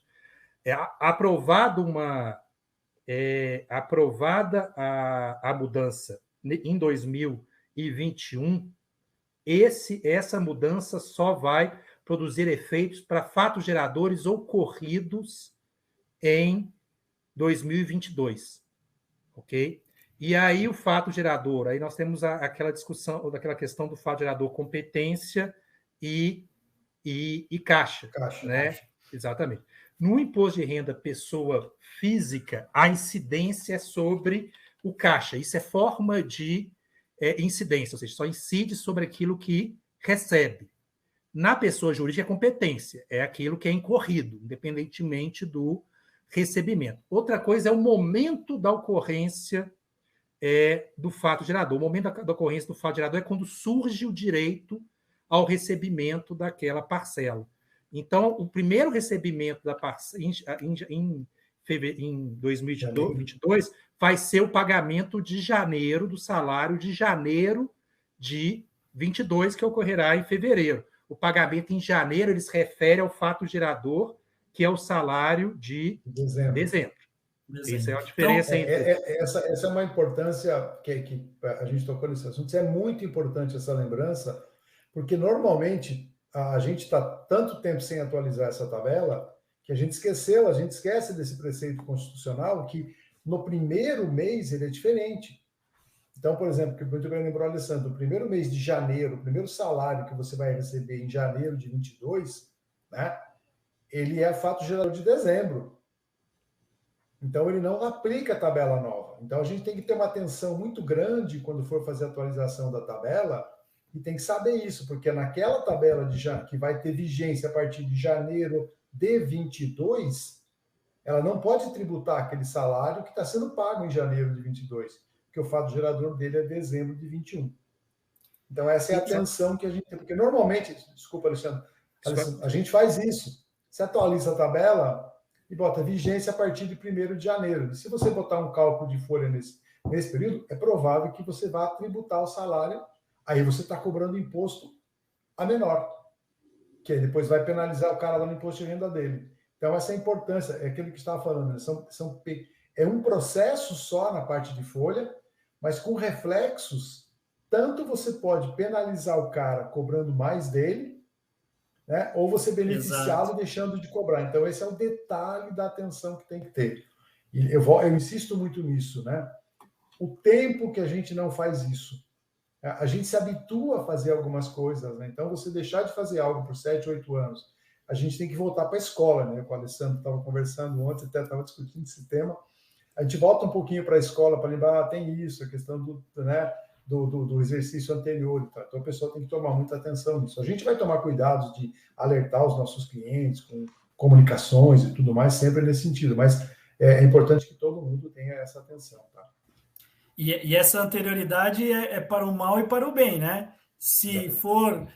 C: aprovada a mudança em 2021, essa mudança só vai produzir efeitos para fatos geradores ocorridos em 2022, ok? E aí o fato gerador, aí nós temos aquela discussão, daquela questão do fato gerador competência e caixa, né? Caixa. Exatamente. No imposto de renda pessoa física, a incidência é sobre o caixa. Isso é forma de incidência, ou seja, só incide sobre aquilo que recebe. Na pessoa jurídica, é competência, é aquilo que é incorrido, independentemente do recebimento. Outra coisa é o momento da ocorrência do fato gerador. O momento da ocorrência do fato gerador é quando surge o direito ao recebimento daquela parcela. Então, o primeiro recebimento da parcela em 2022 vai ser o pagamento de janeiro, do salário de janeiro de 22, que ocorrerá em fevereiro. O pagamento em janeiro, ele se refere ao fato gerador, que é o salário de dezembro. Essa é a diferença
B: então, essa é uma importância que a gente tocou nesse assunto. É muito importante essa lembrança, porque normalmente a gente está tanto tempo sem atualizar essa tabela que a gente esquece desse preceito constitucional que no primeiro mês ele é diferente. Então, por exemplo, que muito bem lembrou, Alessandro, o primeiro mês de janeiro, o primeiro salário que você vai receber em janeiro de 22, né, ele é fato gerador de dezembro. Então, ele não aplica a tabela nova. Então, a gente tem que ter uma atenção muito grande quando for fazer a atualização da tabela e tem que saber isso, porque naquela tabela que vai ter vigência a partir de janeiro de 22, ela não pode tributar aquele salário que está sendo pago em janeiro de 22, porque o fato gerador dele é dezembro de 21. Então, essa é a atenção que a gente tem. Porque, normalmente, desculpa, Alexandre, a gente faz isso. Você atualiza a tabela e bota vigência a partir de 1º de janeiro. E se você botar um cálculo de folha nesse período, é provável que você vá tributar o salário, aí você está cobrando imposto a menor, que aí depois vai penalizar o cara lá no imposto de renda dele. Então, essa é a importância, é aquilo que estava falando, né? É um processo só na parte de folha, mas com reflexos, tanto você pode penalizar o cara cobrando mais dele, né? Ou você beneficiá-lo deixando de cobrar. Então, esse é o detalhe da atenção que tem que ter. E eu insisto muito nisso, né? O tempo que a gente não faz isso. A gente se habitua a fazer algumas coisas, né? Então, você deixar de fazer algo por 7, 8 anos, a gente tem que voltar para a escola, né? Com o Alessandro estava conversando ontem, até estava discutindo esse tema. a gente volta um pouquinho para a escola para lembrar, tem isso, a questão do exercício anterior. Tá? Então, a pessoa tem que tomar muita atenção nisso. A gente vai tomar cuidado de alertar os nossos clientes com comunicações e tudo mais, sempre nesse sentido, mas é importante que todo mundo tenha essa atenção. Tá?
A: E essa anterioridade é para o mal e para o bem, né? Se for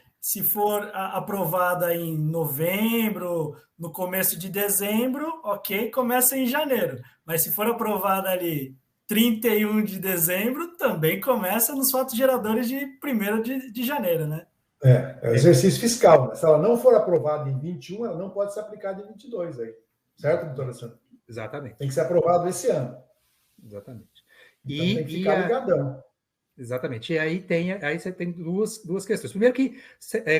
A: aprovada em novembro, no começo de dezembro, ok, começa em janeiro. Mas se for aprovada ali 31 de dezembro, também começa nos fatos geradores de 1º de janeiro, né?
B: É o exercício fiscal. Né? Se ela não for aprovada em 21, ela não pode ser aplicada em 22 aí. Certo, doutora Sandra?
C: Exatamente.
B: Tem que ser aprovado esse ano.
C: Exatamente.
B: Então tem que ficar ligadão.
C: Exatamente. E aí você tem duas questões. Primeiro que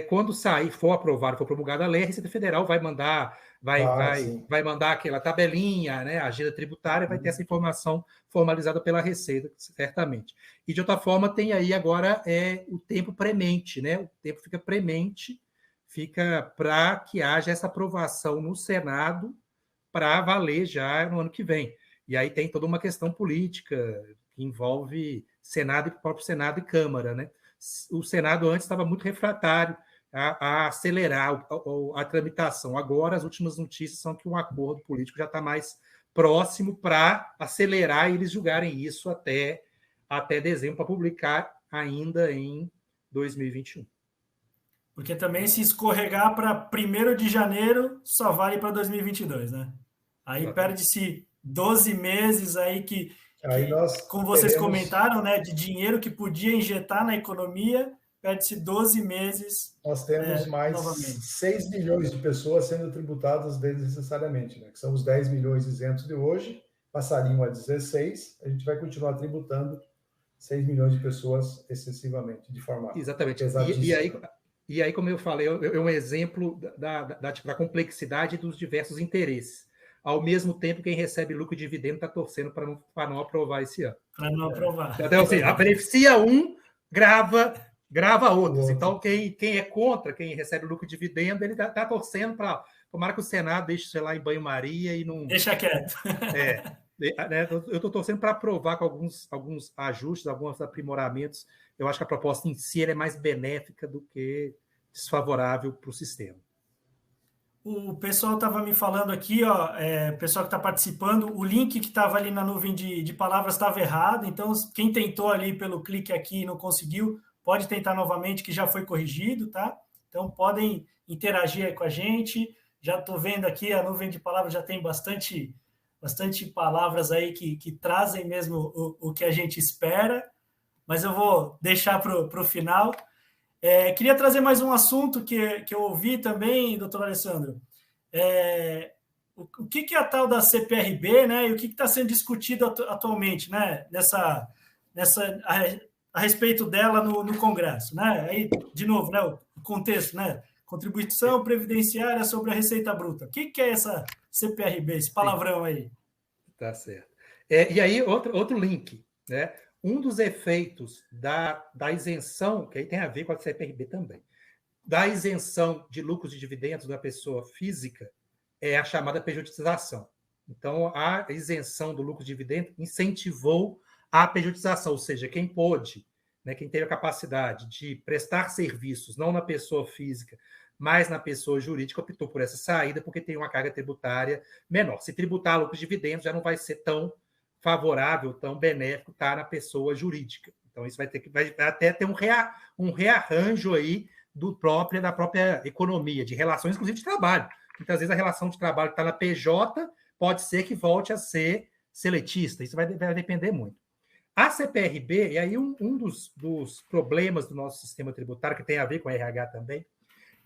C: quando for aprovado, for promulgada a lei, a Receita Federal vai mandar aquela tabelinha, né, a agenda tributária, vai ter essa informação formalizada pela Receita, certamente. E de outra forma, tem aí agora o tempo premente, né? O tempo fica premente, fica para que haja essa aprovação no Senado para valer já no ano que vem. E aí tem toda uma questão política que envolve próprio Senado e Câmara, né? O Senado antes estava muito refratário a acelerar a tramitação. Agora, as últimas notícias são que um acordo político já está mais próximo para acelerar e eles julgarem isso até dezembro, para publicar ainda em 2021.
A: Porque também se escorregar para 1º de janeiro, só vale para 2022, né? Aí perde-se 12 meses aí que como vocês comentaram, né, de dinheiro que podia injetar na economia, perde-se 12 meses.
B: Nós temos mais novamente 6 milhões de pessoas sendo tributadas desnecessariamente, né? Que são os 10 milhões isentos de hoje, passariam a 16, a gente vai continuar tributando 6 milhões de pessoas excessivamente, de forma
C: exatamente.
B: pesadíssima.
C: E aí, como eu falei, é um exemplo da complexidade dos diversos interesses. Ao mesmo tempo, quem recebe lucro e dividendo está torcendo para não aprovar esse ano.
A: Para não aprovar.
C: Então, assim, beneficia um, grava outros. Então, quem é contra, quem recebe lucro e dividendo, ele está torcendo para... Tomara que o Senado deixe, sei lá, em banho-maria e não...
A: Deixa quieto.
C: Eu estou torcendo para aprovar com alguns ajustes, alguns aprimoramentos. Eu acho que a proposta em si é mais benéfica do que desfavorável para o sistema.
A: O pessoal estava me falando aqui, o pessoal que está participando, o link que estava ali na nuvem de palavras estava errado, então quem tentou ali pelo clique aqui e não conseguiu, pode tentar novamente, que já foi corrigido, tá? Então podem interagir aí com a gente. Já estou vendo aqui, a nuvem de palavras já tem bastante palavras aí que trazem mesmo o que a gente espera, mas eu vou deixar para o final. Queria trazer mais um assunto que eu ouvi também, doutor Alessandro. O que é a tal da CPRB, né? E o que está sendo discutido atualmente, né? A respeito dela no Congresso, né? Aí, de novo, né? O contexto, né? Contribuição previdenciária sobre a receita bruta. O que é essa CPRB, esse palavrão aí?
C: Tá certo. E aí, outro link, né? Um dos efeitos da isenção, que aí tem a ver com a CPRB também, da isenção de lucros e dividendos da pessoa física é a chamada pejotização. Então, a isenção do lucro e dividendo incentivou a pejotização, ou seja, quem pôde, né, quem teve a capacidade de prestar serviços, não na pessoa física, mas na pessoa jurídica, optou por essa saída porque tem uma carga tributária menor. Se tributar lucros e dividendos já não vai ser tão favorável, tão benéfico estar na pessoa jurídica. Então, isso vai até ter um rearranjo aí da própria economia, de relações, inclusive de trabalho. Muitas vezes a relação de trabalho que está na PJ pode ser que volte a ser seletista. Isso vai depender muito. A CPRB, e aí um dos problemas do nosso sistema tributário, que tem a ver com a RH também,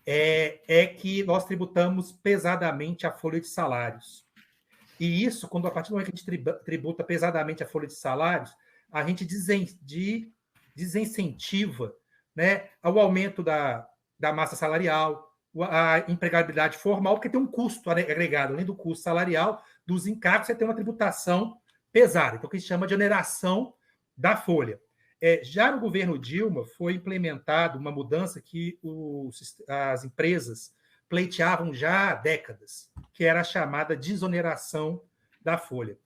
C: é que nós tributamos pesadamente a folha de salários. E isso, a partir do momento que a gente tributa pesadamente a folha de salários, a gente desincentiva, né, o aumento da massa salarial, a empregabilidade formal, porque tem um custo agregado, além do custo salarial, dos encargos, você tem uma tributação pesada. Então, o que a gente chama de oneração da folha. Já no governo Dilma, foi implementada uma mudança que as empresas pleiteavam já há décadas, que era a chamada desoneração da folha.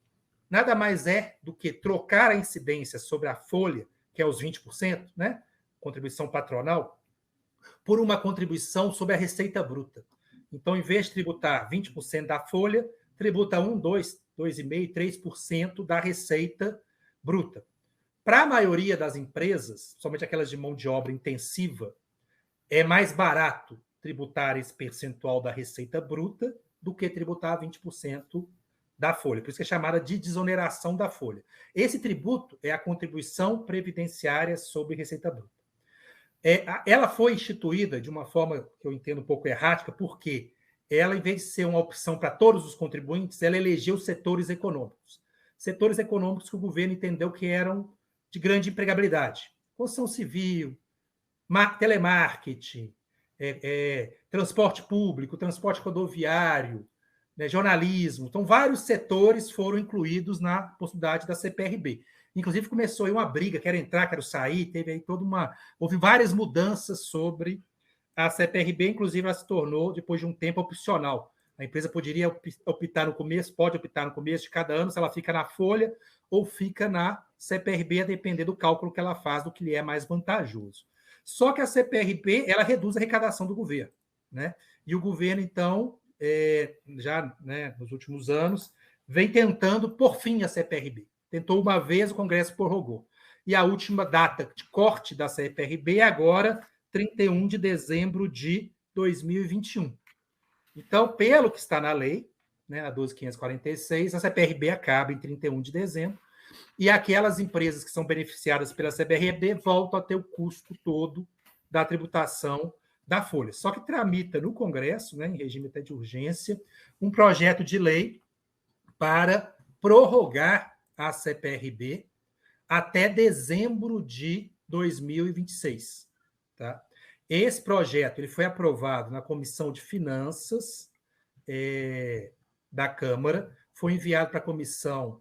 C: nada mais é do que trocar a incidência sobre a folha, que é os 20%, né? Contribuição patronal, por uma contribuição sobre a receita bruta. Então, em vez de tributar 20% da folha, tributa 1, 2, 2,5%, 3% da receita bruta. Para a maioria das empresas, somente aquelas de mão de obra intensiva, é mais barato tributar esse percentual da receita bruta do que tributar 20% da folha. Por isso que é chamada de desoneração da folha. Esse tributo é a contribuição previdenciária sobre receita bruta. Ela foi instituída de uma forma que eu entendo um pouco errática, porque ela, em vez de ser uma opção para todos os contribuintes, ela elegeu setores econômicos. Setores econômicos que o governo entendeu que eram de grande empregabilidade. Construção civil, telemarketing, transporte público, transporte rodoviário, né, jornalismo. Então, vários setores foram incluídos na possibilidade da CPRB. Inclusive, começou aí uma briga, quero entrar, quero sair, teve aí houve várias mudanças sobre a CPRB, inclusive ela se tornou, depois de um tempo, opcional. A empresa poderia optar no começo, pode optar no começo de cada ano, se ela fica na folha ou fica na CPRB, a depender do cálculo que ela faz, do que lhe é mais vantajoso. Só que a CPRB, ela reduz a arrecadação do governo, né? E o governo, então, já, né, nos últimos anos, vem tentando por fim a CPRB. Tentou uma vez, o Congresso prorrogou. E a última data de corte da CPRB é agora, 31 de dezembro de 2021. Então, pelo que está na lei, né, a 12.546, a CPRB acaba em 31 de dezembro, e aquelas empresas que são beneficiadas pela CPRB voltam a ter o custo todo da tributação da folha. Só que tramita no Congresso, né, em regime até de urgência, um projeto de lei para prorrogar a CPRB até dezembro de 2026. Tá? Esse projeto ele foi aprovado na Comissão de Finanças da Câmara, foi enviado para a Comissão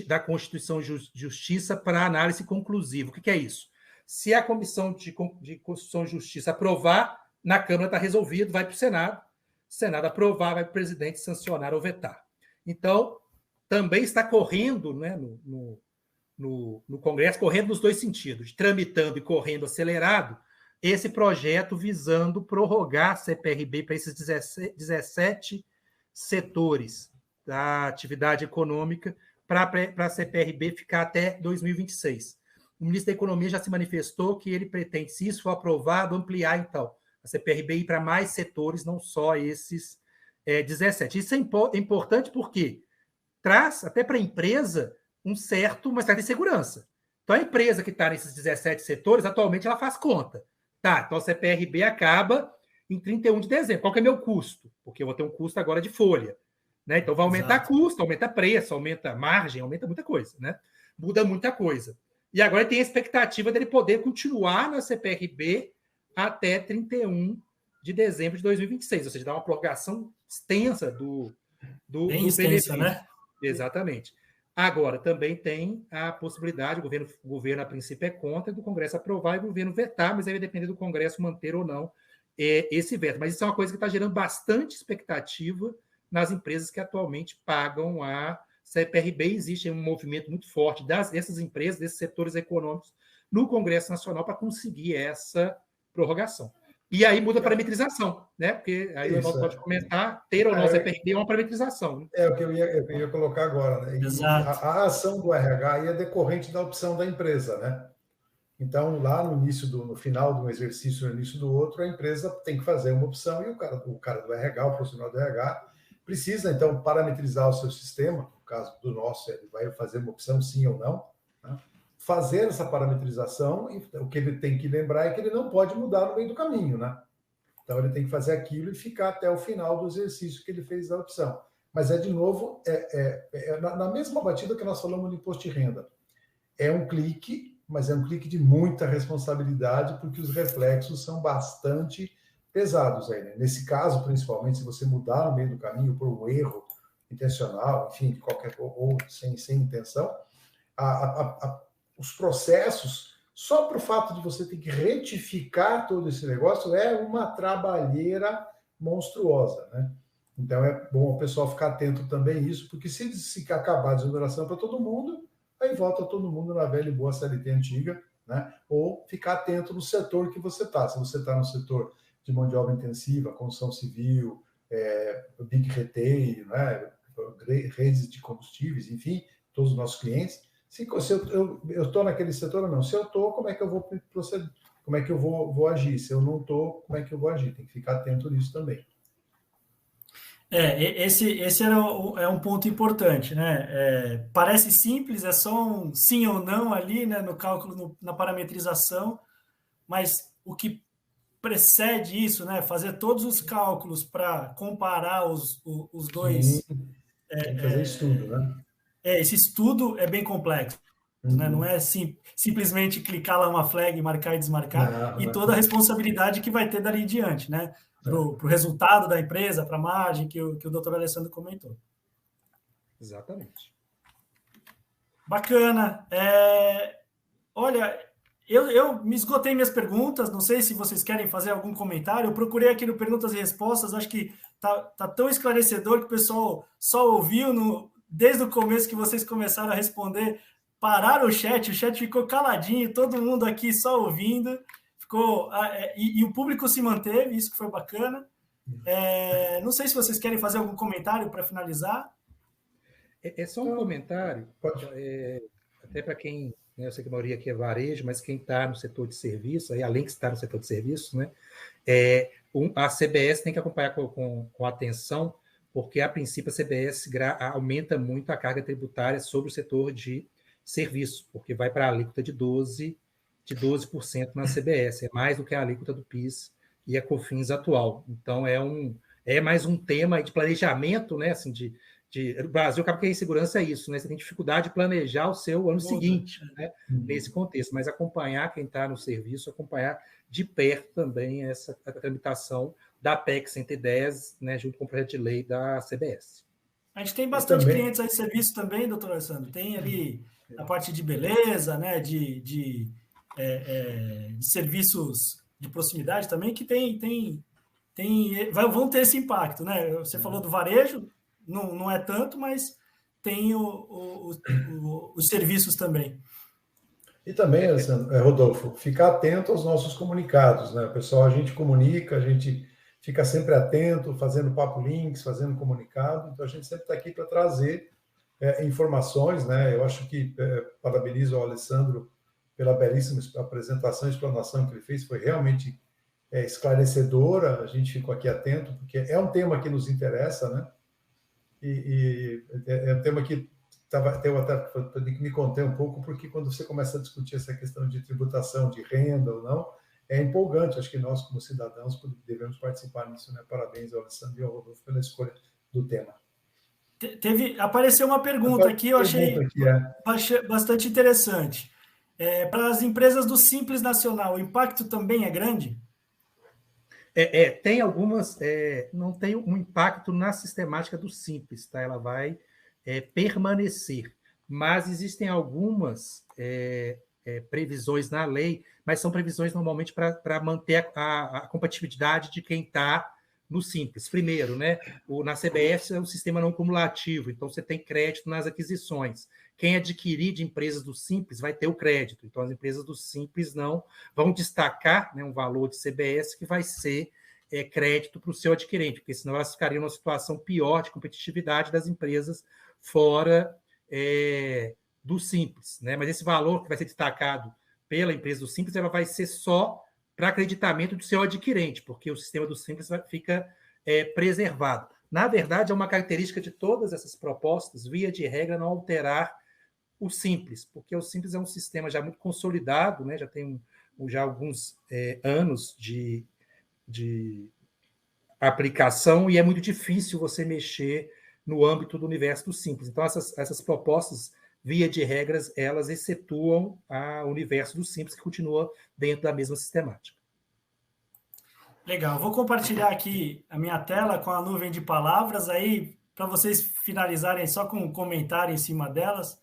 C: da Constituição e Justiça para análise conclusiva. O que é isso? Se a Comissão de Constituição e Justiça aprovar, na Câmara está resolvido, vai para o Senado. O Senado aprovar, vai para o presidente sancionar ou vetar. Então, também está correndo, né, no Congresso, correndo nos dois sentidos, tramitando e correndo acelerado, esse projeto visando prorrogar a CPRB para esses 17 setores da atividade econômica, para a CPRB ficar até 2026. O ministro da Economia já se manifestou que ele pretende, se isso for aprovado, ampliar, então, a CPRB ir para mais setores, não só esses 17. Isso é importante porque traz até para a empresa uma certa segurança. Então, a empresa que está nesses 17 setores, atualmente, ela faz conta. Tá, então a CPRB acaba em 31 de dezembro. Qual que é meu custo? Porque eu vou ter um custo agora de folha. Né? Então, vai aumentar custo, aumenta preço, aumenta margem, aumenta muita coisa. Né? Muda muita coisa. E agora tem a expectativa dele poder continuar na CPRB até 31 de dezembro de 2026. Ou seja, dá uma prorrogação extensa do
A: extensa, benefício. Né?
C: Exatamente. Agora, também tem a possibilidade, o governo, a princípio, é contra, do Congresso aprovar e o governo vetar, mas aí vai depender do Congresso manter ou não esse veto. Mas isso é uma coisa que está gerando bastante expectativa nas empresas que atualmente pagam a CPRB. Existe um movimento muito forte dessas empresas, desses setores econômicos, no Congresso Nacional para conseguir essa prorrogação. E aí muda a parametrização, né? Porque aí o Ronaldo pode comentar, ter ou não CPRB é uma parametrização. Né?
B: É o que eu ia colocar agora. Né? A ação do RH é decorrente da opção da empresa, né? Então, lá no final de um exercício, no início do outro, a empresa tem que fazer uma opção e o cara do RH, o profissional do RH, precisa, então, parametrizar o seu sistema. No caso do nosso, ele vai fazer uma opção sim ou não, né? Fazer essa parametrização, e o que ele tem que lembrar é que ele não pode mudar no meio do caminho, né? Então, ele tem que fazer aquilo e ficar até o final do exercício que ele fez da opção. Mas de novo, na mesma batida que nós falamos do imposto de renda. É um clique, mas é um clique de muita responsabilidade, porque os reflexos são bastante pesados aí, né? Nesse caso, principalmente, se você mudar no meio do caminho por um erro intencional, enfim, ou sem intenção, os processos, só para o fato de você ter que retificar todo esse negócio, é uma trabalheira monstruosa, né? Então, é bom o pessoal ficar atento também a isso, porque se acabar a desoneração para todo mundo, aí volta todo mundo na velha e boa CLT antiga, né? Ou ficar atento no setor que você está. Se você está no setor de mão de obra intensiva, construção civil, big retail, né? Redes de combustíveis, enfim, todos os nossos clientes. Se eu estou naquele setor ou não? Se eu estou, como é que eu vou proceder? Como é que eu vou agir? Se eu não estou, como é que eu vou agir? Tem que ficar atento nisso também.
A: Esse é um ponto importante, né? Parece simples, é só um sim ou não ali, né, no cálculo, na parametrização, mas o que precede isso, né, fazer todos os cálculos para comparar os
B: Sim,
A: dois,
B: tem que fazer estudo, né?
A: esse estudo é bem complexo, né? Não é simplesmente clicar lá uma flag, marcar e desmarcar,
B: Não,
A: e
B: não.
A: toda a responsabilidade que vai ter dali em diante, né? Para o resultado da empresa, para a margem que o doutor Alessandro comentou.
C: Exatamente.
A: Bacana. Olha, eu me esgotei minhas perguntas, não sei se vocês querem fazer algum comentário. Eu procurei aqui no Perguntas e Respostas, acho que tá tão esclarecedor que o pessoal só ouviu desde o começo que vocês começaram a responder, pararam o chat ficou caladinho, todo mundo aqui só ouvindo, e o público se manteve, isso que foi bacana. Não sei se vocês querem fazer algum comentário para finalizar.
C: É só um comentário, até para quem, né, eu sei que a maioria aqui é varejo, mas quem está no setor de serviço, aí, além de estar no setor de serviço, né, a CBS tem que acompanhar com atenção, porque, a princípio, a CBS aumenta muito a carga tributária sobre o setor de serviço, porque vai para a alíquota de 12% na CBS, é mais do que a alíquota do PIS e a COFINS atual. Então, é mais um tema de planejamento, né, assim, o Brasil acaba que a insegurança é isso, né? Você tem dificuldade de planejar o seu ano seguinte, né? Nesse contexto, mas acompanhar quem está no serviço, acompanhar de perto também a tramitação da PEC 110, né, junto com o projeto de lei da CBS.
A: A gente tem bastante clientes aí de serviço também, doutor Alessandro. Tem ali a parte de beleza, né, de serviços de proximidade também, que vão ter esse impacto, né? Você falou do varejo, não é tanto, mas tem os serviços também.
B: E também, Rodolfo, ficar atento aos nossos comunicados, né? Pessoal, a gente comunica, a gente fica sempre atento, fazendo papo links, fazendo comunicado, então a gente sempre está aqui para trazer informações, né? Eu acho que parabenizo ao Alessandro pela belíssima apresentação e explanação que ele fez, foi realmente esclarecedora, a gente ficou aqui atento, porque é um tema que nos interessa, né? E é um tema que eu até me contei um pouco, porque quando você começa a discutir essa questão de tributação de renda ou não, é empolgante. Acho que nós, como cidadãos, devemos participar nisso, né? Parabéns ao Alessandro e ao Rodolfo pela escolha do tema.
A: Apareceu uma pergunta aqui, eu achei bastante interessante. Para as empresas do Simples Nacional, o impacto também é grande?
C: Tem algumas, não tem um impacto na sistemática do Simples, tá? Ela vai permanecer, mas existem algumas previsões na lei, mas são previsões normalmente para manter a compatibilidade de quem está no Simples. Primeiro, né, na CBS é um sistema não cumulativo, então você tem crédito nas aquisições. Quem adquirir de empresas do Simples vai ter o crédito. Então, as empresas do Simples não vão destacar, né, um valor de CBS que vai ser crédito para o seu adquirente, porque senão elas ficariam numa situação pior de competitividade das empresas fora do Simples, né? Mas esse valor que vai ser destacado pela empresa do Simples, ela vai ser só para acreditamento do seu adquirente, porque o sistema do Simples fica preservado. Na verdade, é uma característica de todas essas propostas, via de regra, não alterar o Simples, porque o Simples é um sistema já muito consolidado, né? Já tem já alguns anos de aplicação e é muito difícil você mexer no âmbito do universo do Simples. Então, essas propostas, via de regras, elas excetuam o universo do Simples, que continua dentro da mesma sistemática.
A: Legal. Vou compartilhar aqui a minha tela com a nuvem de palavras aí, para vocês finalizarem só com um comentário em cima delas,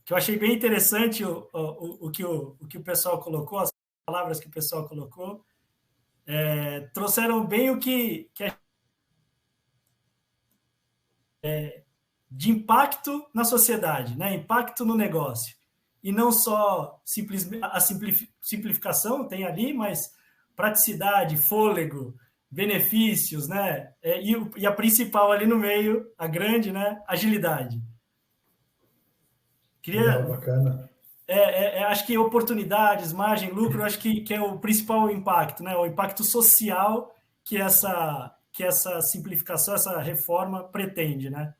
A: que eu achei bem interessante o que o pessoal colocou, as palavras que o pessoal colocou. Trouxeram bem o que de impacto na sociedade, né? Impacto no negócio. E não só a simplificação tem ali, mas praticidade, fôlego, benefícios, né? E a principal ali no meio, a grande, né? Agilidade.
B: Legal, bacana.
A: Acho que oportunidades, margem, lucro, acho que é o principal impacto, né? O impacto social que essa simplificação, essa reforma pretende, né?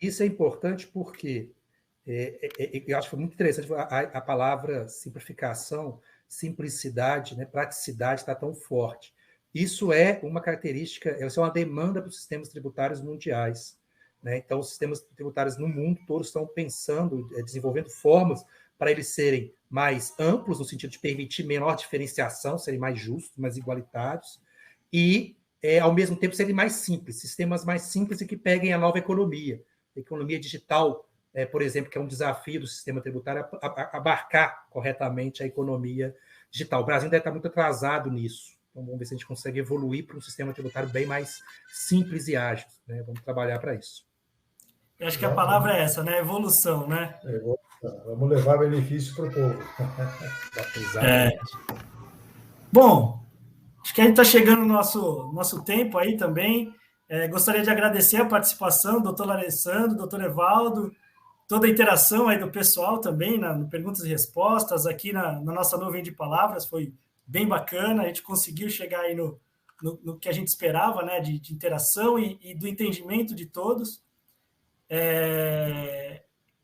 C: Isso é importante porque eu acho que foi muito interessante a palavra simplificação, simplicidade, né, praticidade está tão forte. Isso é uma característica, é uma demanda para os sistemas tributários mundiais. Né? Então, os sistemas tributários no mundo todos estão pensando, desenvolvendo formas para eles serem mais amplos, no sentido de permitir menor diferenciação, serem mais justos, mais igualitários, e, ao mesmo tempo, serem mais simples, sistemas mais simples e que peguem a nova economia. A economia digital, por exemplo, que é um desafio do sistema tributário, abarcar corretamente a economia digital. O Brasil ainda está muito atrasado nisso. Então, vamos ver se a gente consegue evoluir para um sistema tributário bem mais simples e ágil. Né? Vamos trabalhar para isso.
A: Eu acho que a palavra é essa, né? Evolução, né?
B: Vamos levar benefício para o povo.
C: Exatamente.
A: Bom, acho que a gente está chegando no nosso tempo aí também. Gostaria de agradecer a participação do doutor Alessandro, doutor Evaldo, toda a interação aí do pessoal também, no Perguntas e Respostas, aqui na nossa nuvem de palavras, foi bem bacana, a gente conseguiu chegar aí no que a gente esperava, né, de interação e do entendimento de todos.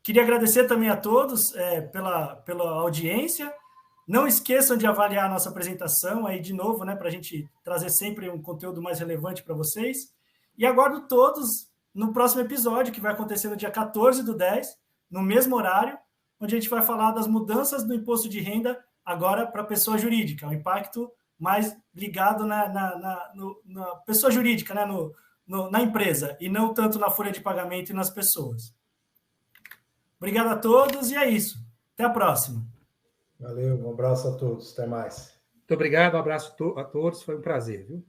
A: Queria agradecer também a todos pela audiência. Não esqueçam de avaliar a nossa apresentação aí de novo, né, para a gente trazer sempre um conteúdo mais relevante para vocês. E aguardo todos no próximo episódio, que vai acontecer no dia 14/10, no mesmo horário, onde a gente vai falar das mudanças do imposto de renda agora para a pessoa jurídica, o impacto mais ligado na pessoa jurídica, né, na empresa, e não tanto na folha de pagamento e nas pessoas. Obrigado a todos e é isso. Até a próxima.
B: Valeu, um abraço a todos. Até mais.
C: Muito obrigado, um abraço a todos, foi um prazer, viu?